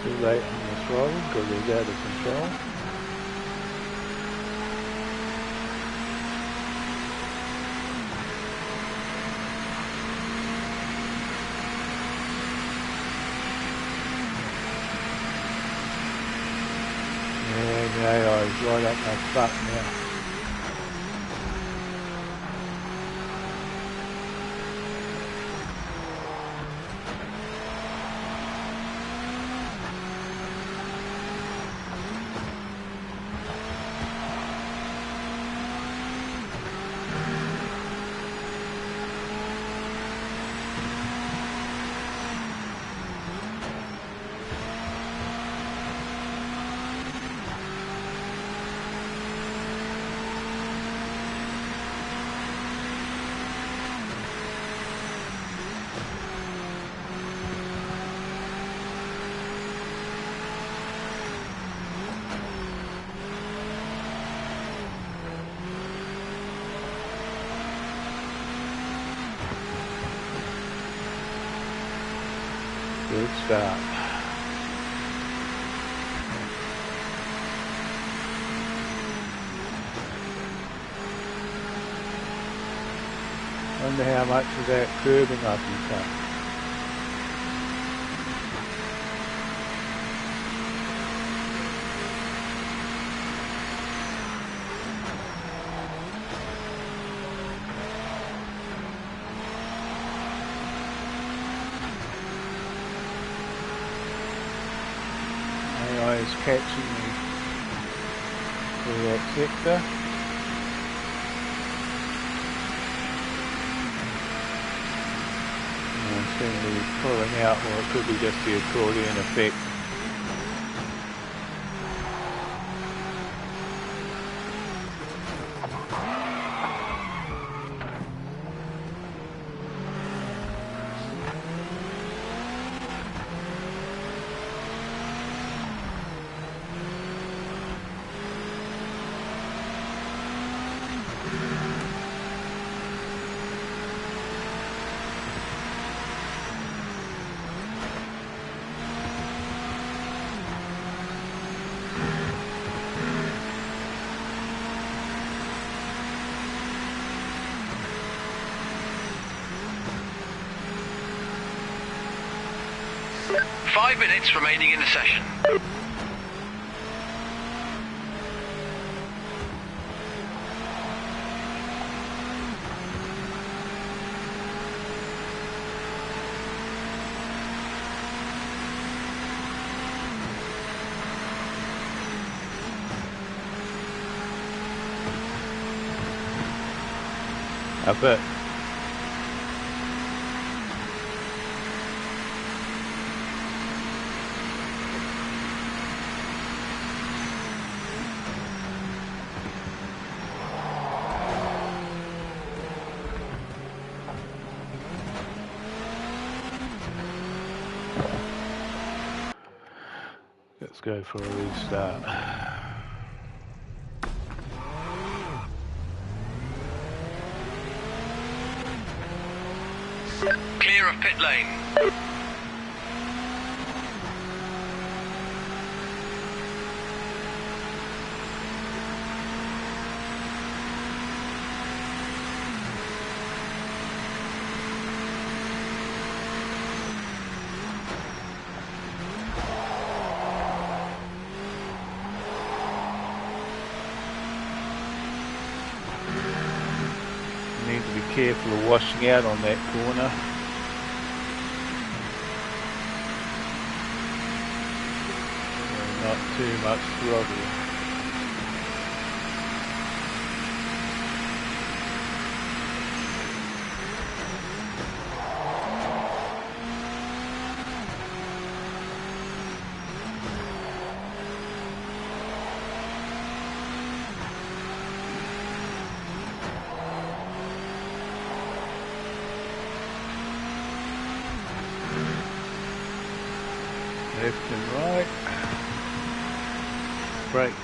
A: Too late on the throttle because it's out of control. Yeah, I was right up my butt now. good start. Wonder how much of that curbing I can cut. AI is catching me through that sector. Seem to be pulling out, or it could be just the accordion effect.
B: Five minutes remaining in the session.
A: Up it. Let's go for a restart.
B: Clear of pit lane.
A: Need to be careful of washing out on that corner. Not too much throttle. Left and right. Brake.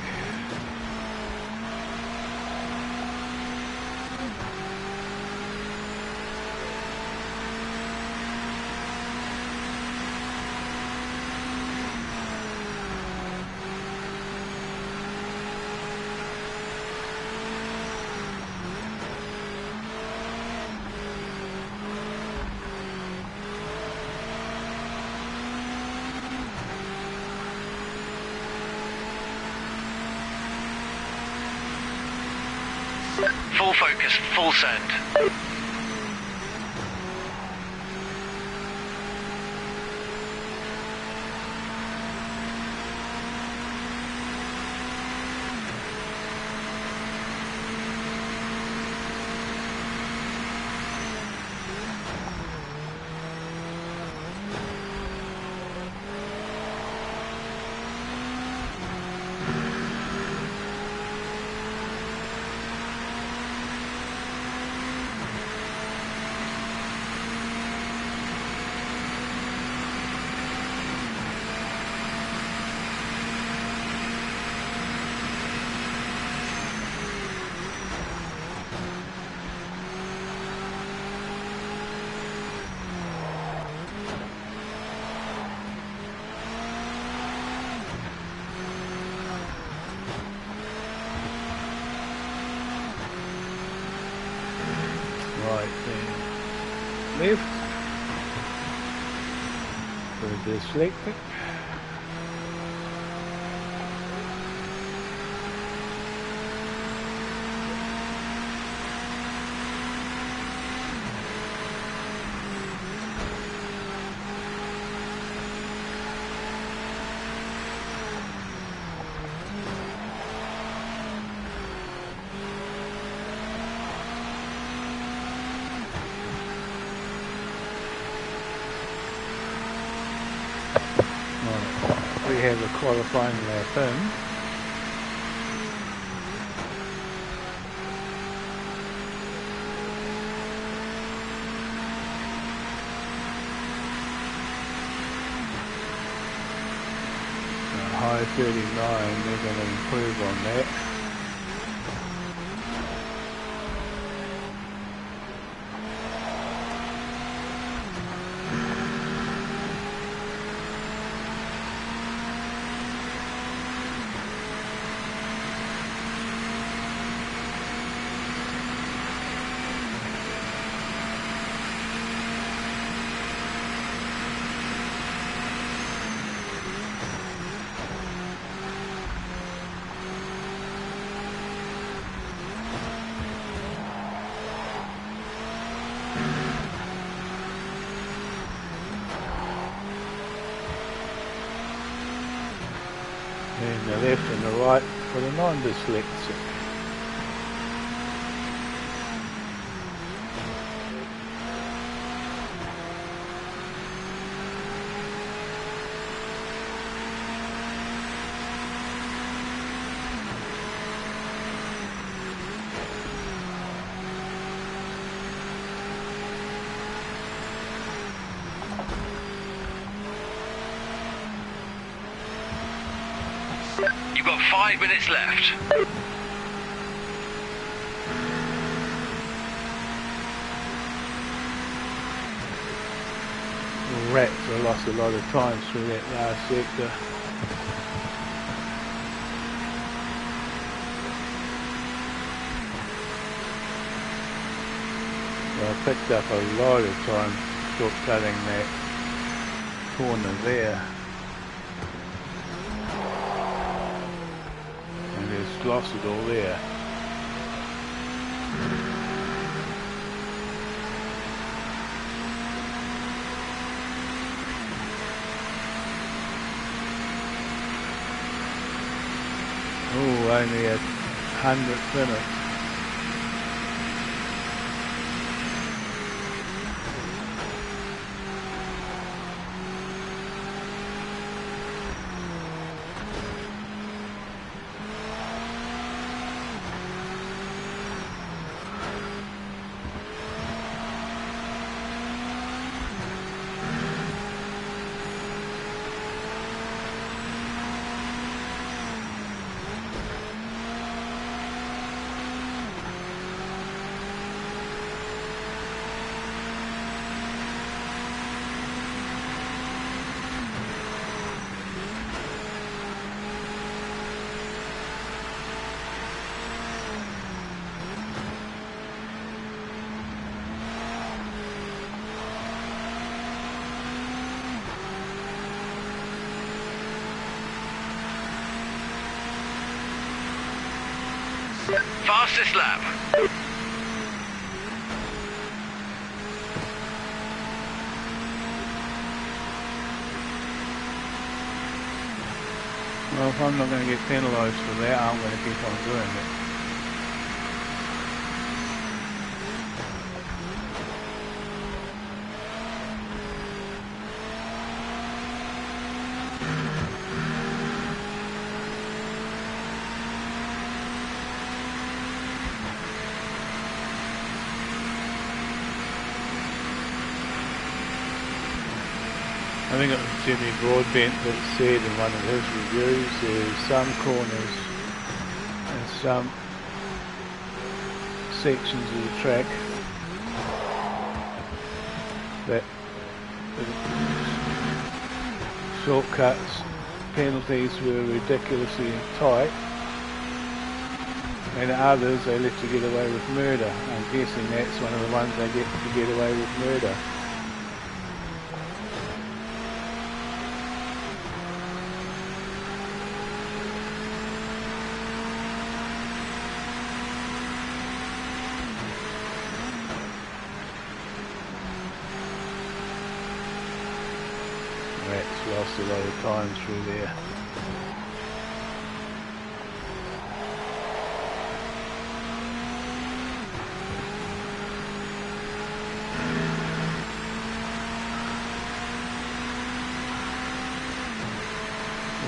B: Full focus, full send.
A: left. For the dyslexic. We have a qualifying lap in. High 39, they're going to improve on that. And the left and the right for the non-dyslexic.
B: You've got 5 minutes left.
A: Rats, I lost a lot of time through that last sector. So I picked up a lot of time shortcutting that corner there. And just lost it all there. Oh, only a 100th minute.
B: Fastest lap.
A: Well, if I'm not going to get penalised for that, I'm going to keep on doing it. I think it was Jimmy Broadbent that said in one of his reviews there's some corners and some sections of the track that shortcuts penalties were ridiculously tight, and others they let you get away with murder. I'm guessing that's one of the ones they get to get away with murder. lost a lot of time through there.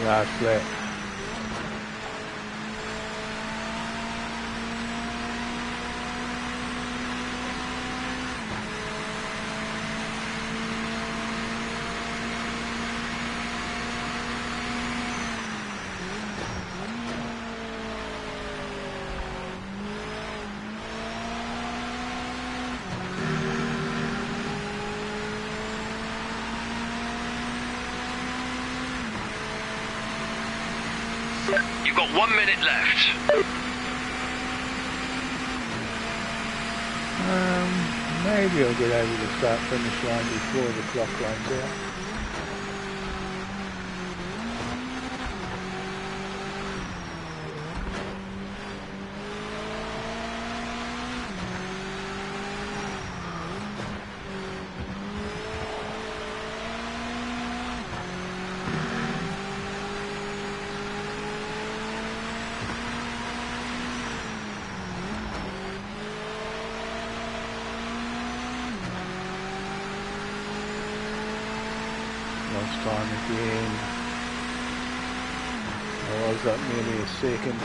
A: Last lap.
B: You've got 1 minute left.
A: Maybe I'll get over the start finish line before the clock runs out. Lost time again. I was up nearly a second.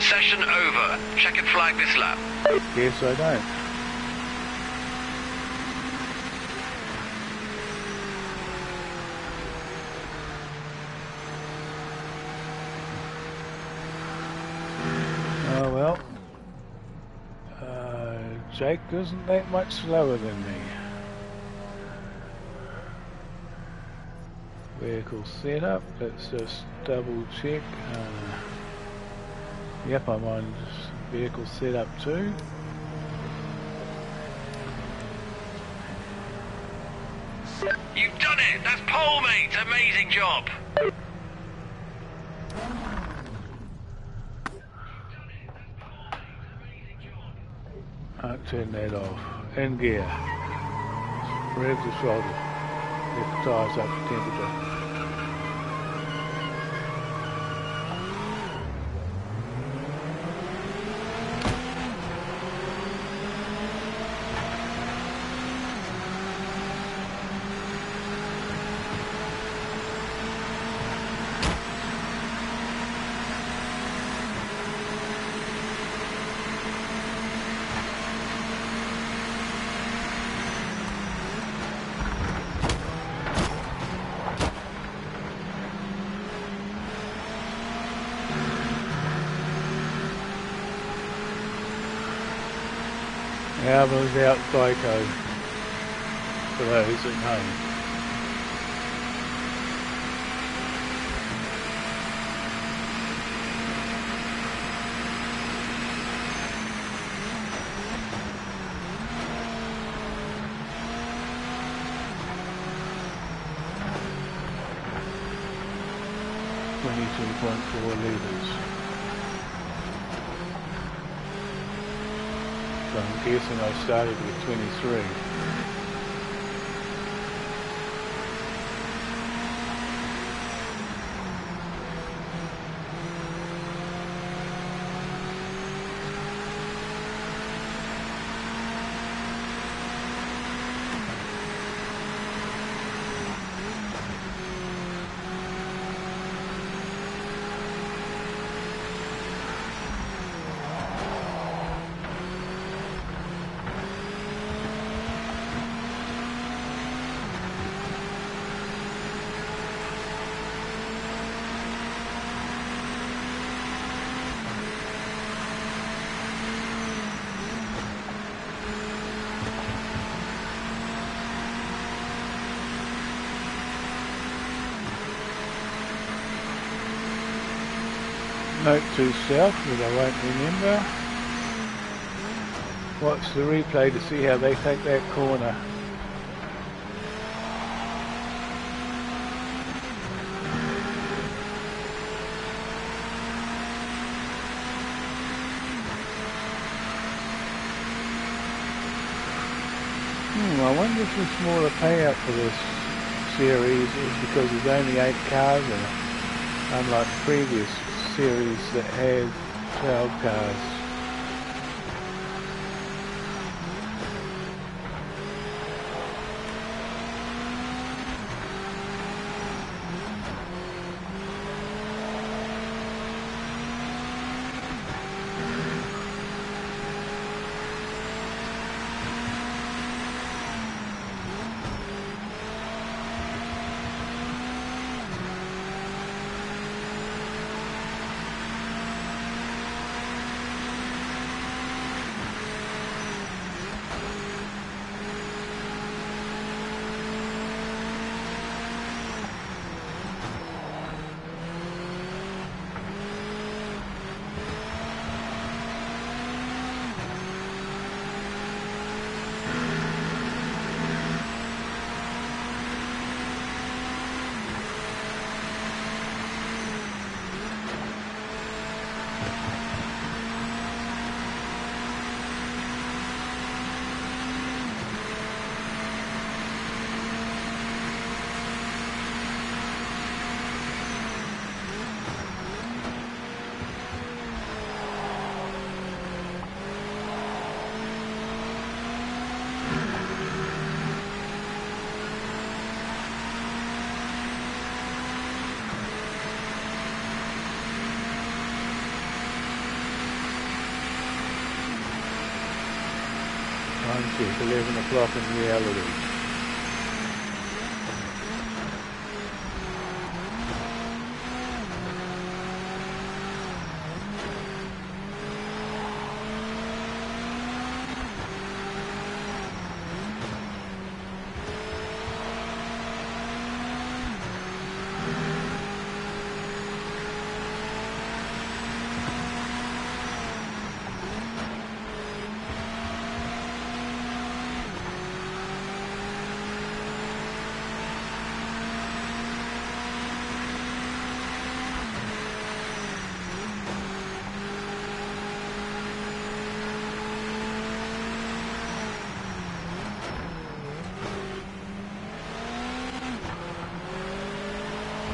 B: Session over. Checkered flag this lap.
A: Guess I don't. Oh well. Jake isn't that much slower than me. Vehicle setup, let's just double check. Yep, I'm on vehicle setup too.
B: You've done it! That's pole, mate! Amazing job!
A: I'll turn that off. In gear. Rev the throttle. Get the tyres up to temperature. Alva's out Geico for those at home. .4 litres. So I'm guessing I started with 23. Note to self that I won't remember. Watch the replay to see how they take that corner. I wonder if the smaller payout for this series is because there's only 8 cars in it, unlike the previous series that had 12 cars. It's 11 o'clock in reality.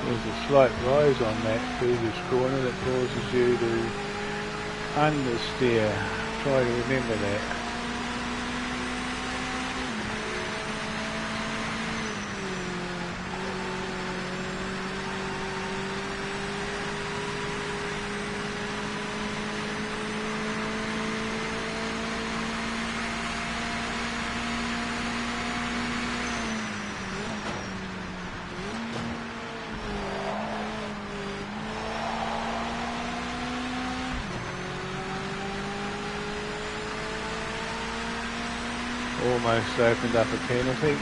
A: There's a slight rise on that previous corner that causes you to understeer. Try to remember that. Almost opened up a penalty.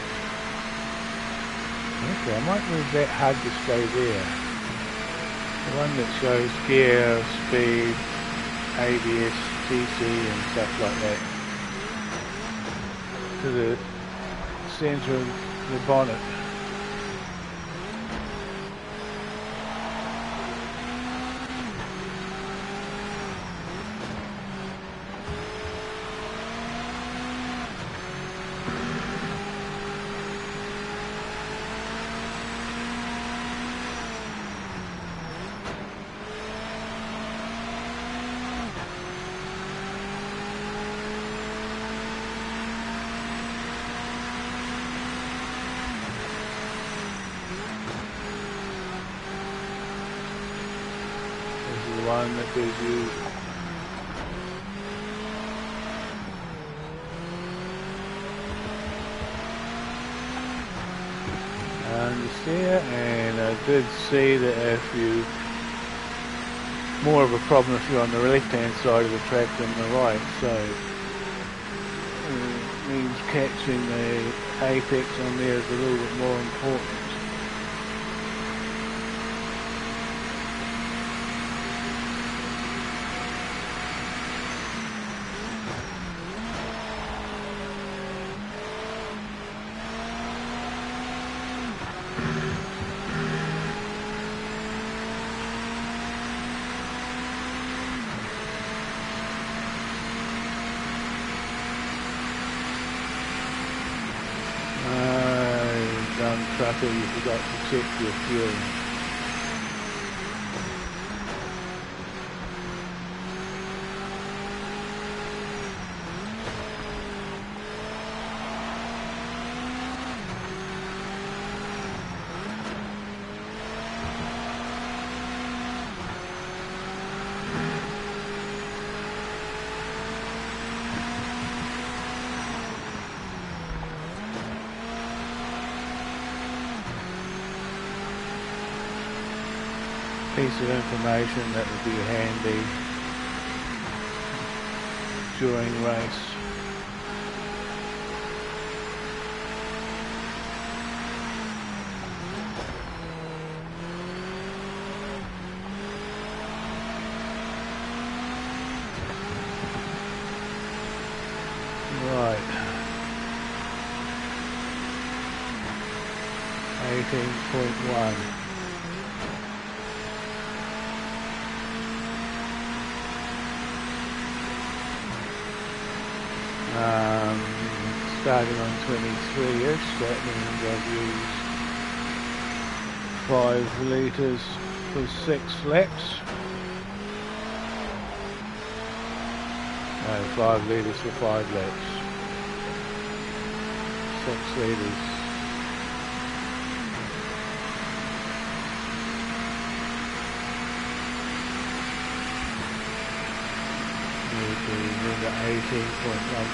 A: Okay, I might move that HUD to stay there. The one that shows gear, speed, ABS, TC and stuff like that. To the centre of the bonnet. One that gives you understeer, and I did see that if you more of a problem if you're on the left hand side of the track than the right, so it means catching the apex on there is a little bit more important. trucker, you forgot to check your fuel. Piece of information that would be handy during race. Right. 18.1. Starting on 23ish, that means I've used 5 litres for 6 laps. No, 5 litres for 5 laps. 6 litres. Remember 18.1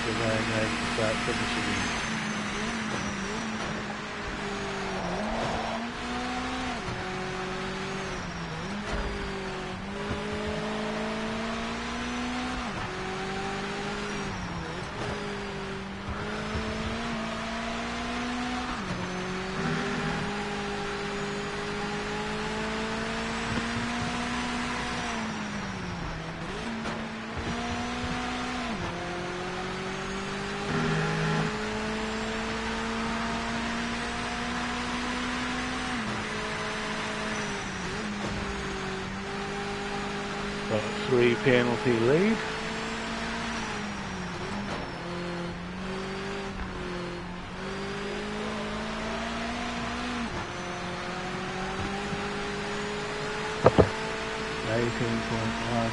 A: for going over to start finishing. Got a 3 penalty lead. .1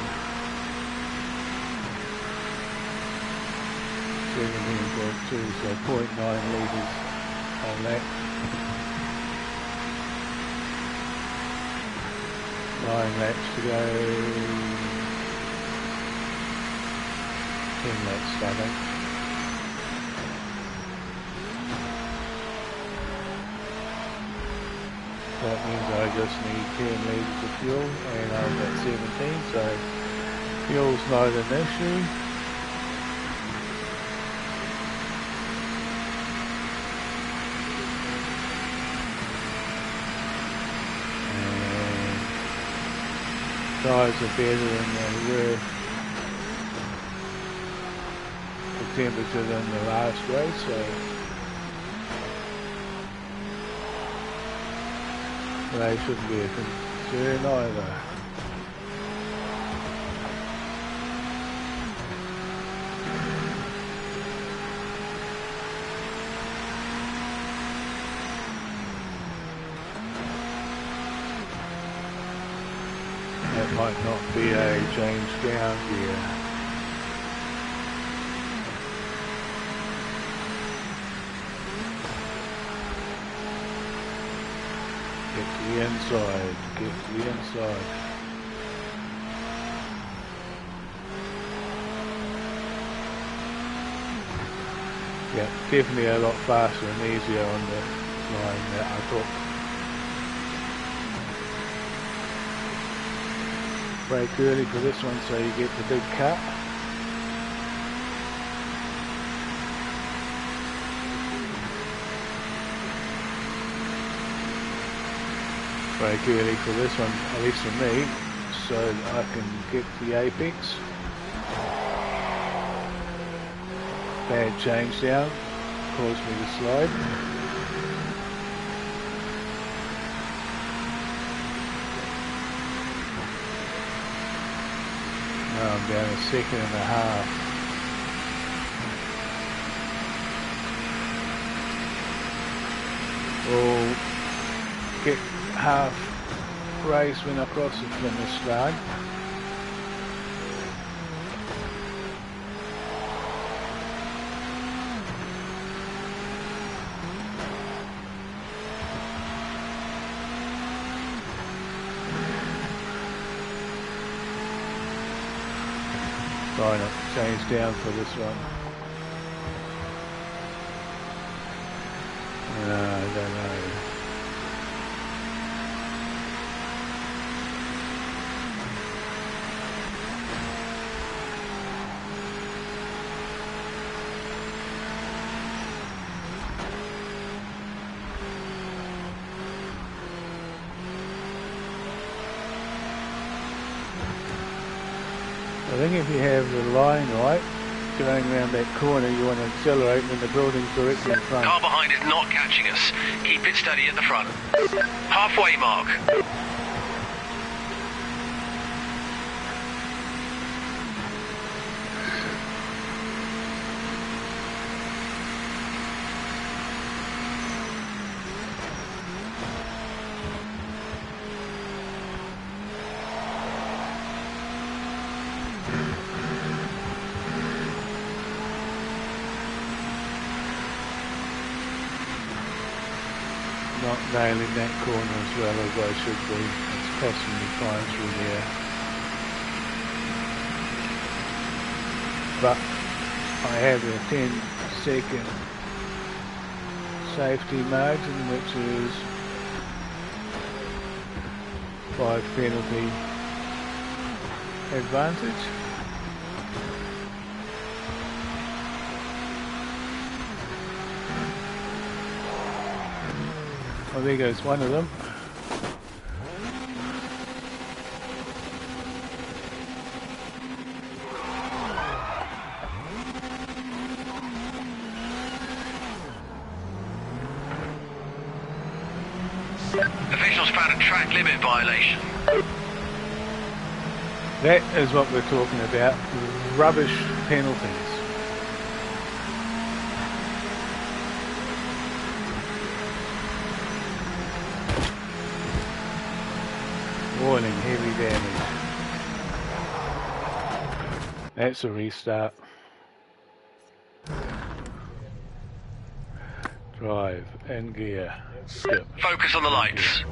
A: 17.2, so 0.9 litres on that. 9 laps to go. 10 laps, I think. That means I just need 10 litres of fuel, and I'm at 17, so fuel's not an issue. Tyres are better than they were, the temperature than the last race, so they shouldn't be a concern either. That might not be a change down gear. Get to the inside, get to the inside. Yeah, definitely a lot faster and easier on the line that I took. Brake early for this one so you get the big cut. Brake early for this one, at least for me, so I can get the apex. Bad change down, caused me to slide. Now I'm down a 1.5 seconds. will get half race when I cross the finish line. Try not to change down for this one. No, I don't know. I think if you have the line right, going around that corner, you want to accelerate when the building's directly in front.
B: Car behind is not catching us. Keep it steady at the front. Halfway mark.
A: Not nailing that corner as well as I should be. It's costing me time through there. But I have a 10-second safety margin, which is 5 penalty advantage. Oh, there goes one of them.
B: Officials found a track limit violation.
A: That is what we're talking about. Rubbish penalties. Warning, heavy damage. That's a restart. Drive and gear. Skip.
B: Focus on the lights.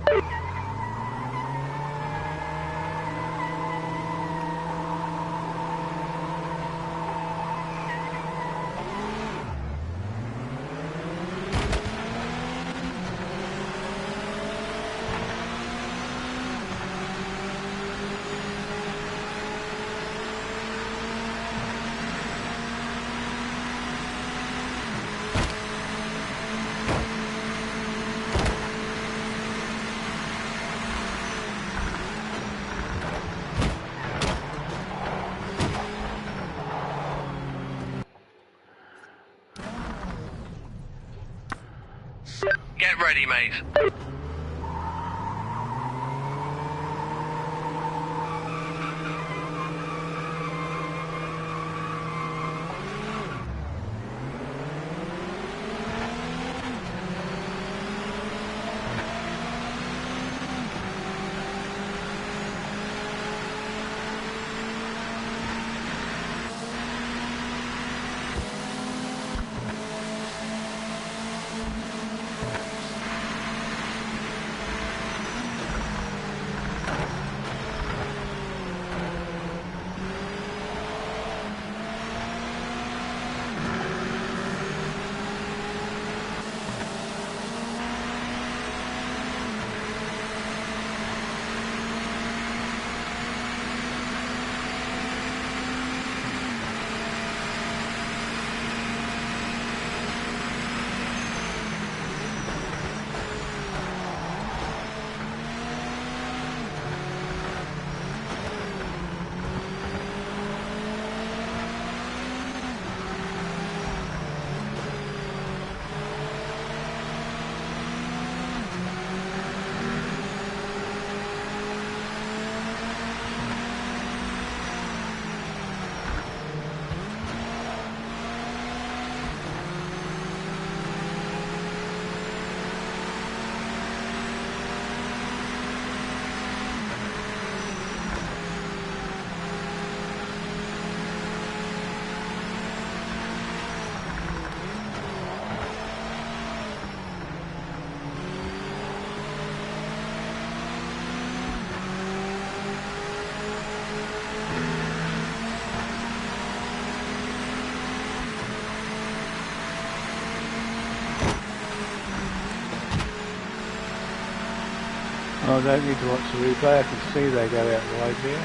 B: Get ready, mate.
A: I don't need to watch the replay, I can see they go out wide there.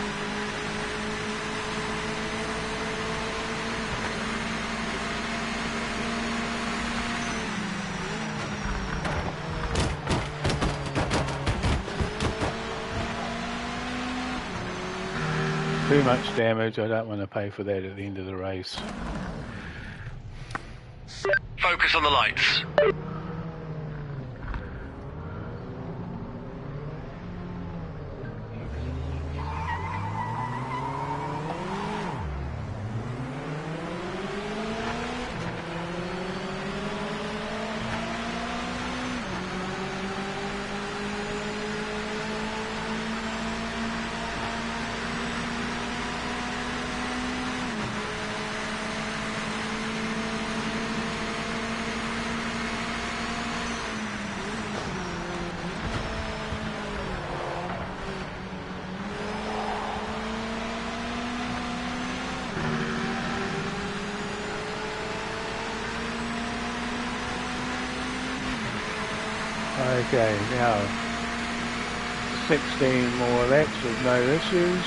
A: Too much damage, I don't want to pay for that at the end of the race.
B: Focus on the lights.
A: Okay, now 16 more laps with no issues.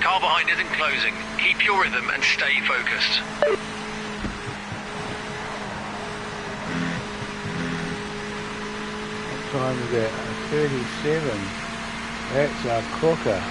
B: Car behind isn't closing. Keep your rhythm and stay focused.
A: What time is that? 37. That's a cooker.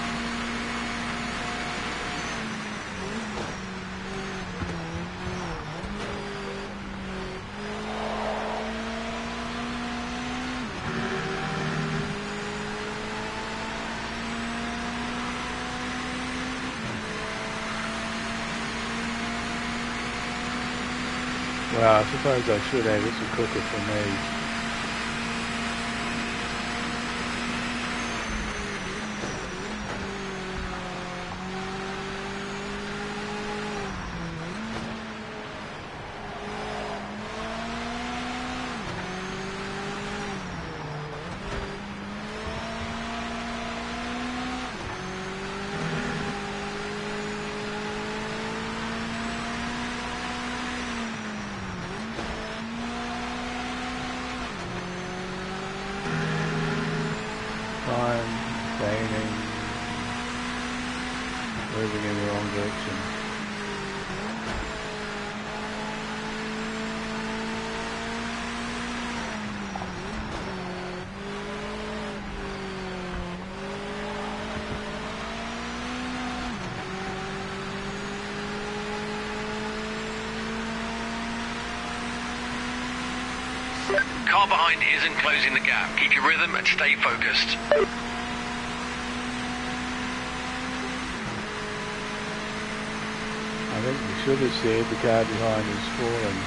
A: Well, I suppose I should have. It's a cooker for me. time gaining, moving in the wrong direction.
B: Car behind isn't closing the gap. Keep your rhythm and stay focused.
A: I think we should have said the car behind is falling.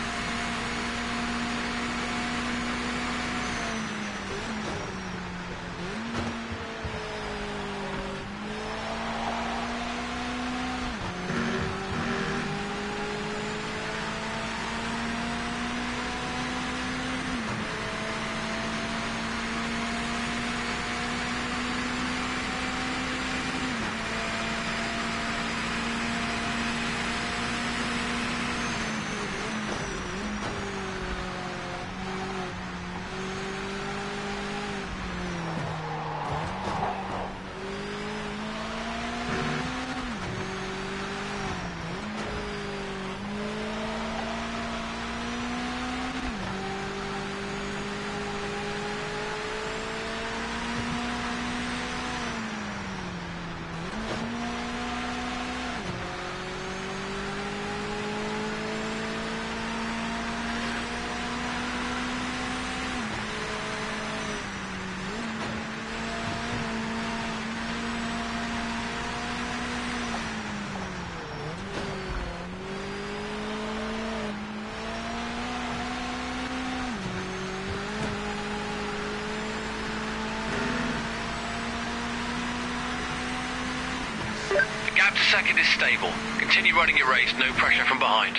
B: Gap to second is stable. Continue running your race, no pressure from behind.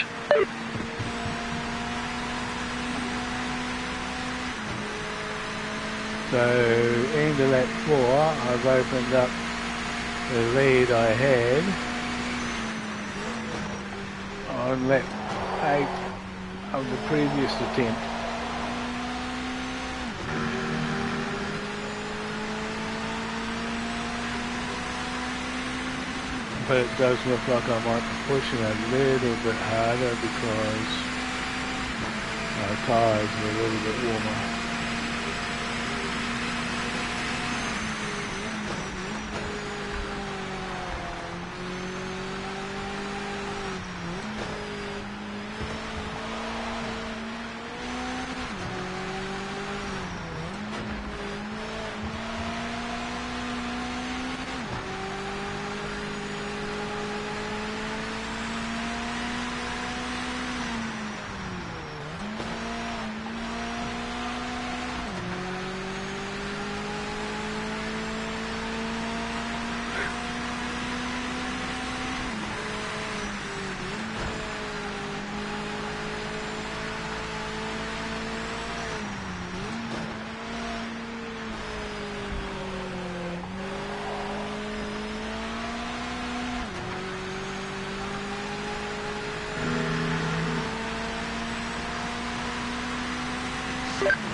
A: So into lap 4, I've opened up the lead I had on lap 8 of the previous attempt. But it does look like I might be pushing a little bit harder because my tyres are a little bit warmer.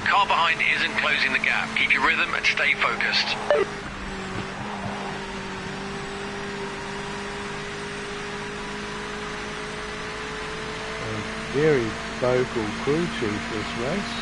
B: Car behind isn't closing the gap. Keep your rhythm and stay focused.
A: A very vocal crew chief this race.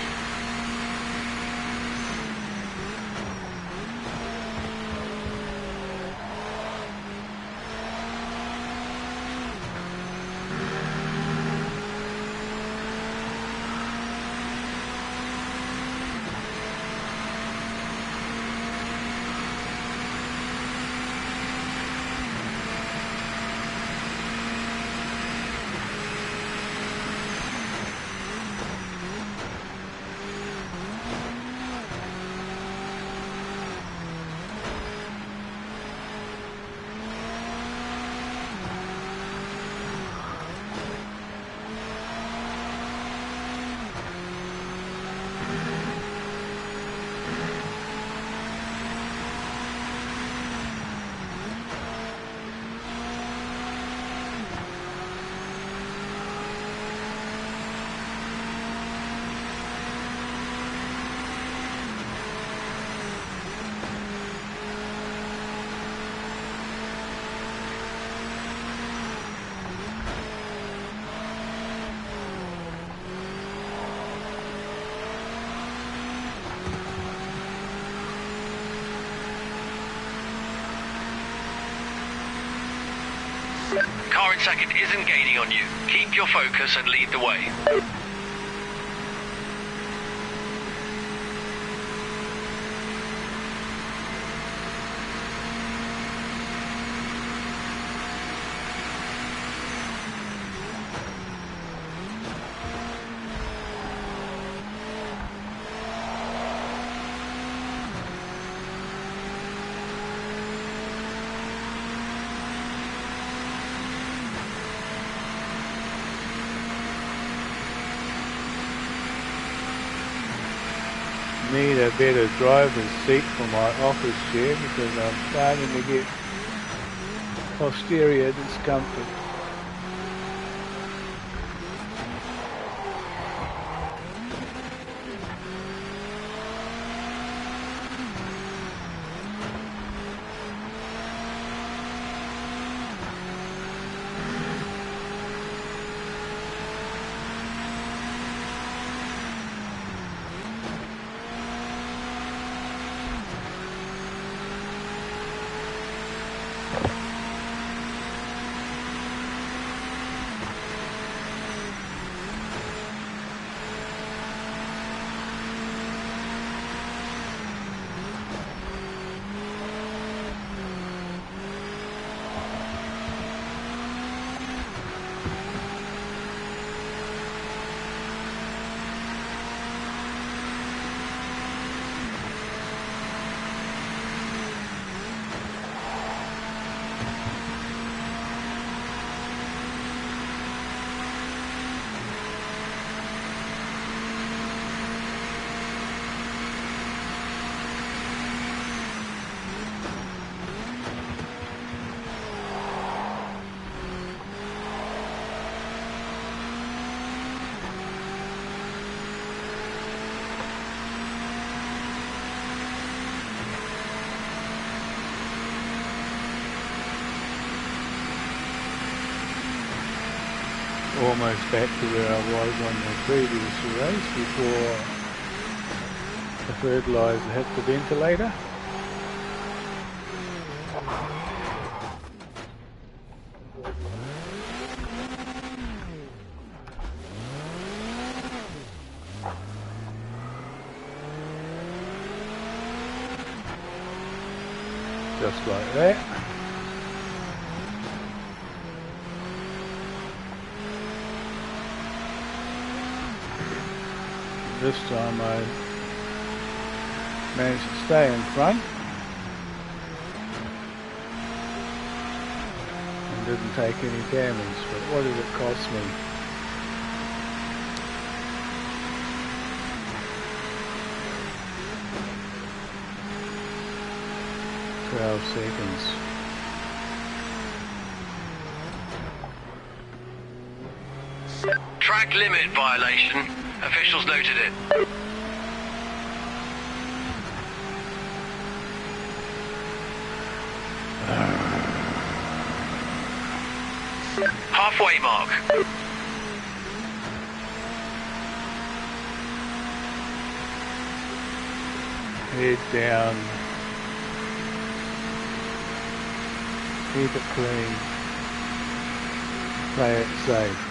B: car in second isn't gaining on you. Keep your focus and lead the way.
A: Need a better driver's seat for my office chair because I'm starting to get posterior discomfort. Almost back to where I was on the previous race before the fertilizer hit the ventilator. Just like that. This time I managed to stay in front and didn't take any damage, but what did it cost me? 12 seconds.
B: Track limit violation. Officials noted it. Halfway mark.
A: Head down. Keep it clean. Play it safe.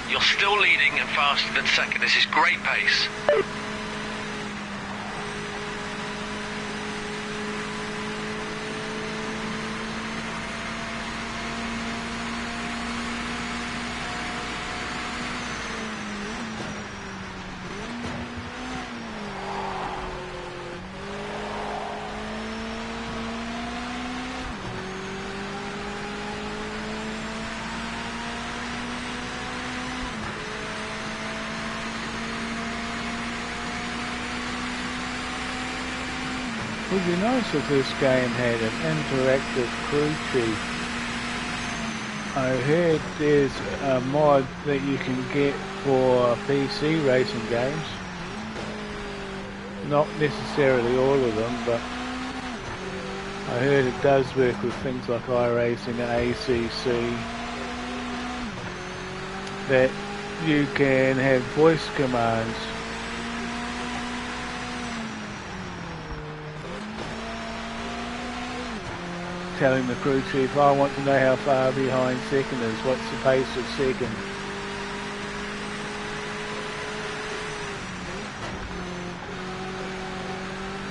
B: You're still leading and faster than second. This is great pace.
A: It would be nice if this game had an interactive crew chief. I heard there's a mod that you can get for PC racing games. Not necessarily all of them, but I heard it does work with things like iRacing and ACC. That you can have voice commands. Telling the crew chief, I want to know how far behind second is, what's the pace of second.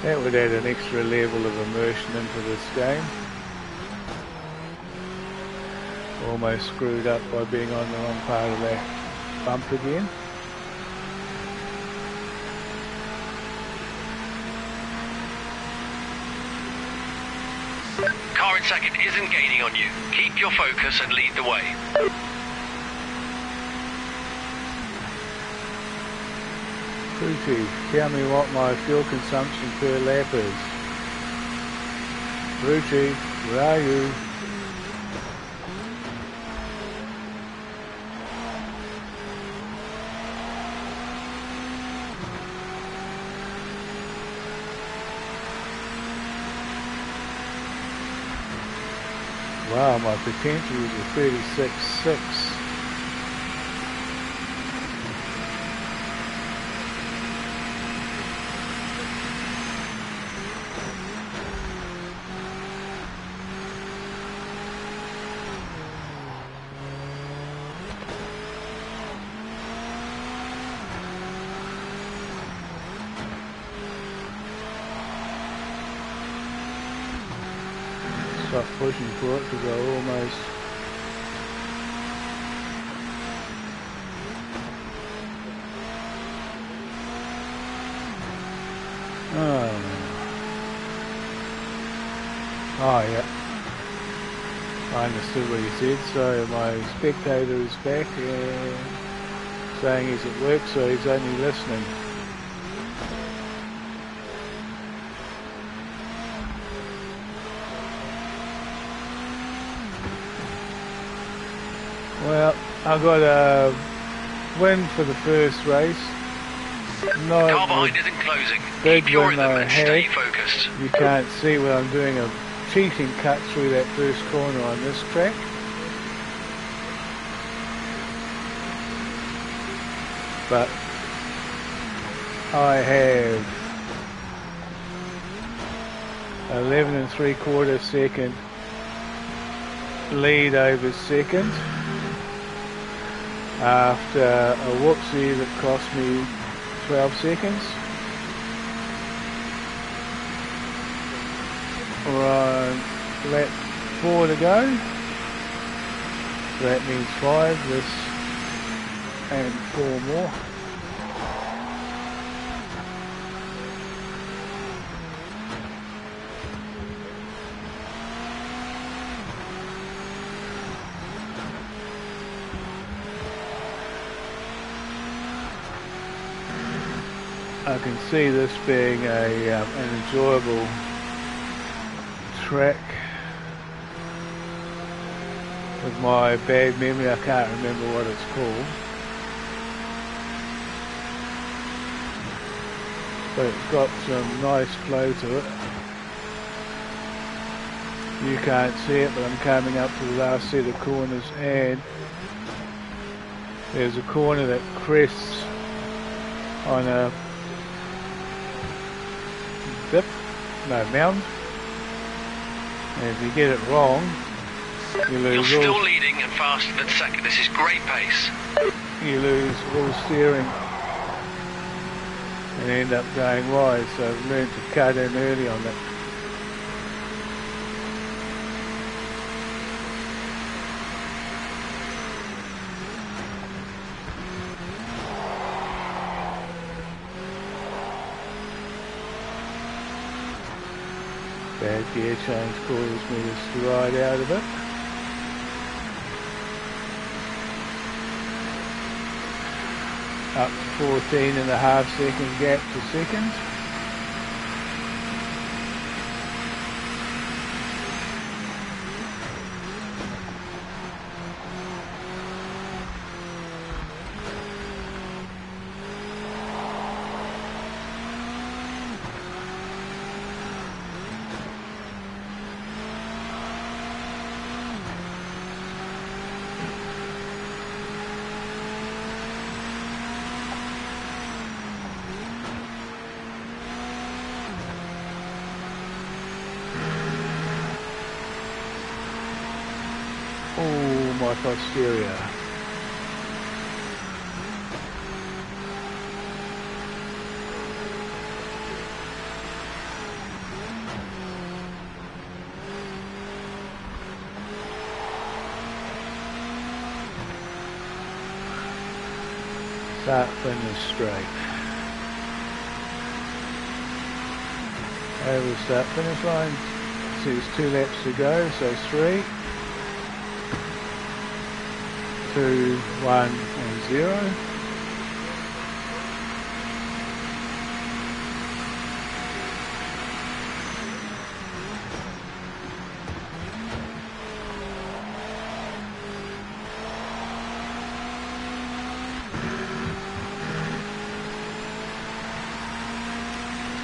A: That would add an extra level of immersion into this game. Almost screwed up by being on the wrong part of that bump again.
B: Car in second isn't gaining on you. Keep your focus and lead the way.
A: Crew chief, tell me what my fuel consumption per lap is. Crew chief, where are you? Wow, my potential is a 36.6. Stop pushing for it because I almost oh yeah, I understood what he said. So my spectator is back and saying he's at work, so he's only listening. Well, I got a win for the first race. Not
B: Car behind isn't closing.
A: big
B: Keep your
A: win
B: rhythm
A: I
B: and stay
A: had.
B: focused.
A: You can't see where I'm doing a cheating cut through that first corner on this track. But I have 11 3/4 second lead over second after a whoopsie that cost me 12 seconds. We're on lap 4 to go. So that means 5, this and 4 more. I can see this being an enjoyable track. With my bad memory, I can't remember what it's called. But it's got some nice flow to it. You can't see it, but I'm coming up to the last set of corners, and there's a corner that crests on a dip, no, mountain. And if you get it wrong, You
B: You're
A: lose
B: still
A: all,
B: leading and faster than second. This is great pace.
A: you lose all steering and end up going wide, so I've learned to cut in early on that. Bad gear change causes me to slide out of it. Up to 14.5 second gap to second. Oh, my posterior. Start finish straight. Over start finish line. So there's 2 laps to go, so 3. 2, 1 and 0.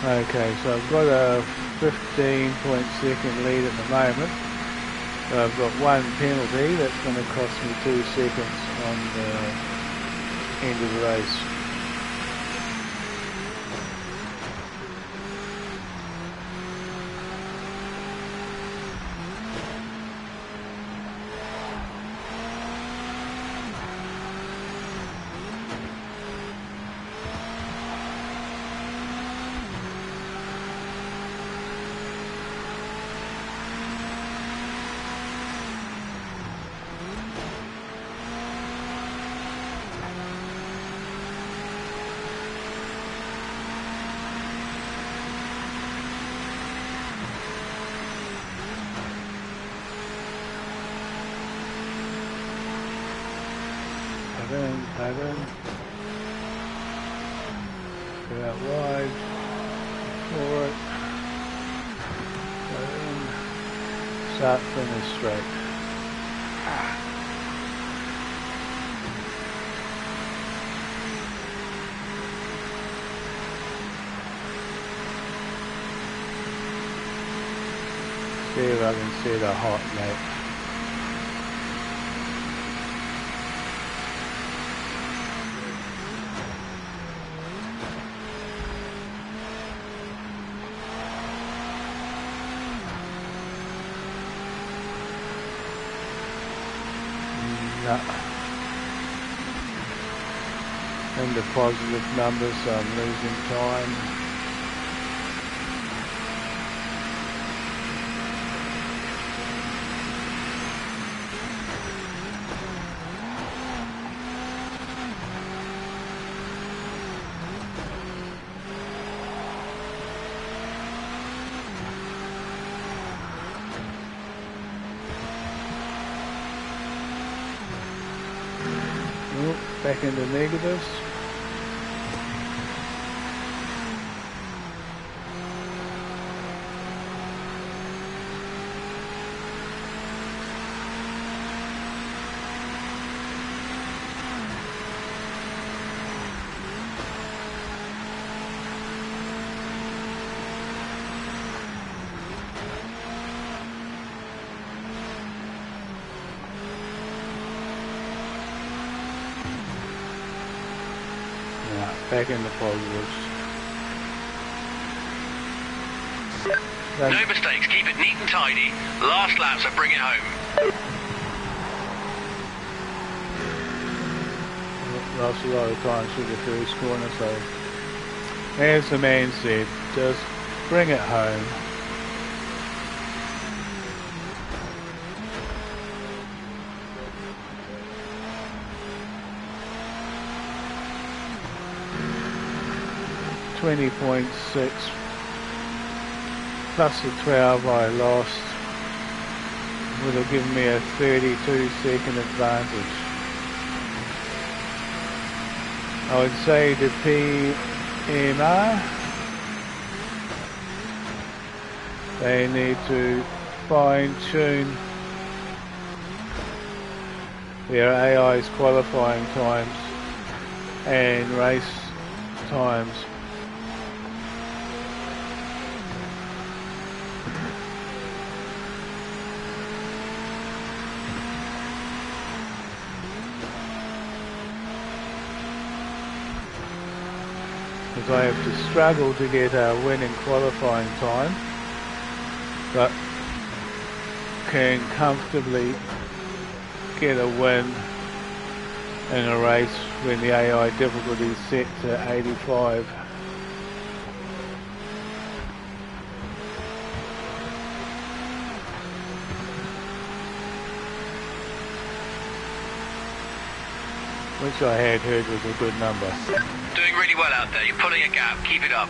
A: Okay, so I've got a 15.2 lead at the moment. So I've got 1 penalty that's going to cost me 2 seconds on the end of the race. Pattern. Go out wide. Forward. Pattern. Start finish straight. See if I can see the hot lap. Into positive numbers, so I'm losing time. Back into negatives. Back in the positives.
B: No mistakes, keep it neat and tidy. Last lap, so bring it home.
A: lost a lot of time through the first corner, so as the man said, just bring it home. .6 plus the 12 I lost would have given me a 32-second advantage. I would say the PMR, they need to fine-tune their AI's qualifying times and race times. Because I have to struggle to get a winning qualifying time, but can comfortably get a win in a race when the AI difficulty is set to 85. Which I had heard was a good number.
B: Doing really well out there. You're pulling a gap. Keep it up.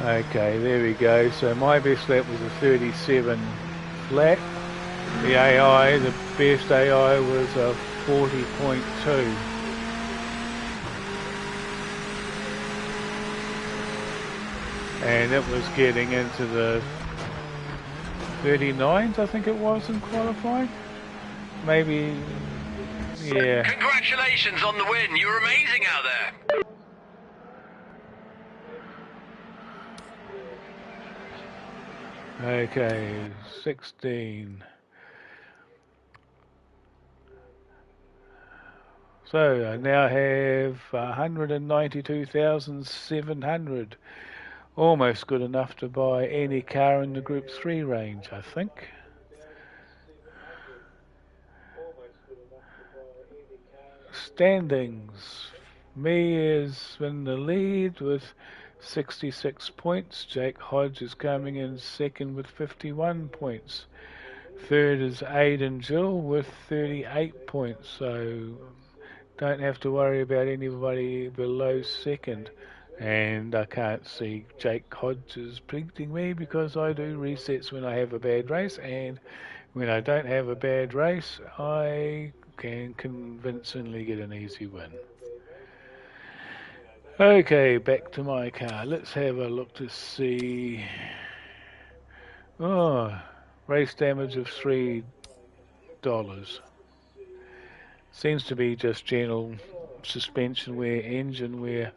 A: Okay, there we go. So my best lap was a 37 flat. The AI, the best AI was a 40.2. And it was getting into the 39s, I think it was, in qualifying. Maybe, yeah.
B: Congratulations on the win. You were amazing out there.
A: Okay, 16. So I now have 192,700. Almost good enough to buy any car in the Group 3 range, I think. Standings. Me is in the lead with 66 points. Jake Hodge is coming in second with 51 points. Third is Aidan Gill with 38 points. So don't have to worry about anybody below second. And I can't see Jake Hodges predicting me because I do resets when I have a bad race, and when I don't have a bad race I can convincingly get an easy win. Okay, back to my car. Let's have a look to see. Oh, race damage of $3. Seems to be just general suspension wear, engine wear.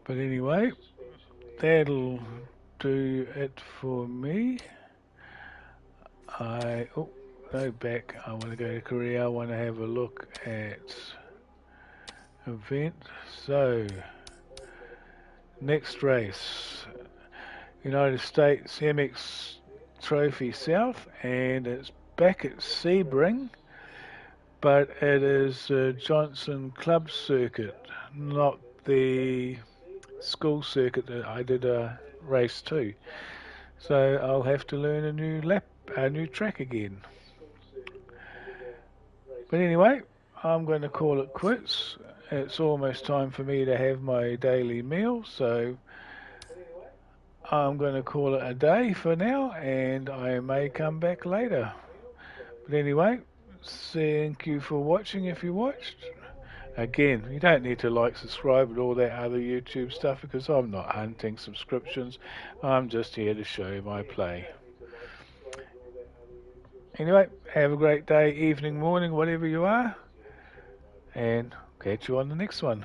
A: But anyway, that'll do it for me. Go back. I want to go to Korea. I want to have a look at event. So, next race, United States MX Trophy South, and it's back at Sebring, but it is Johnson Club Circuit, not the school circuit that I did a race to. So I'll have to learn a new track again. But anyway, I'm going to call it quits. It's almost time for me to have my daily meal, so I'm going to call it a day for now, and I may come back later. But anyway, thank you for watching if you watched. Again, you don't need to like, subscribe, and all that other YouTube stuff because I'm not hunting subscriptions. I'm just here to show you my play. Anyway, have a great day, evening, morning, whatever you are, and catch you on the next one.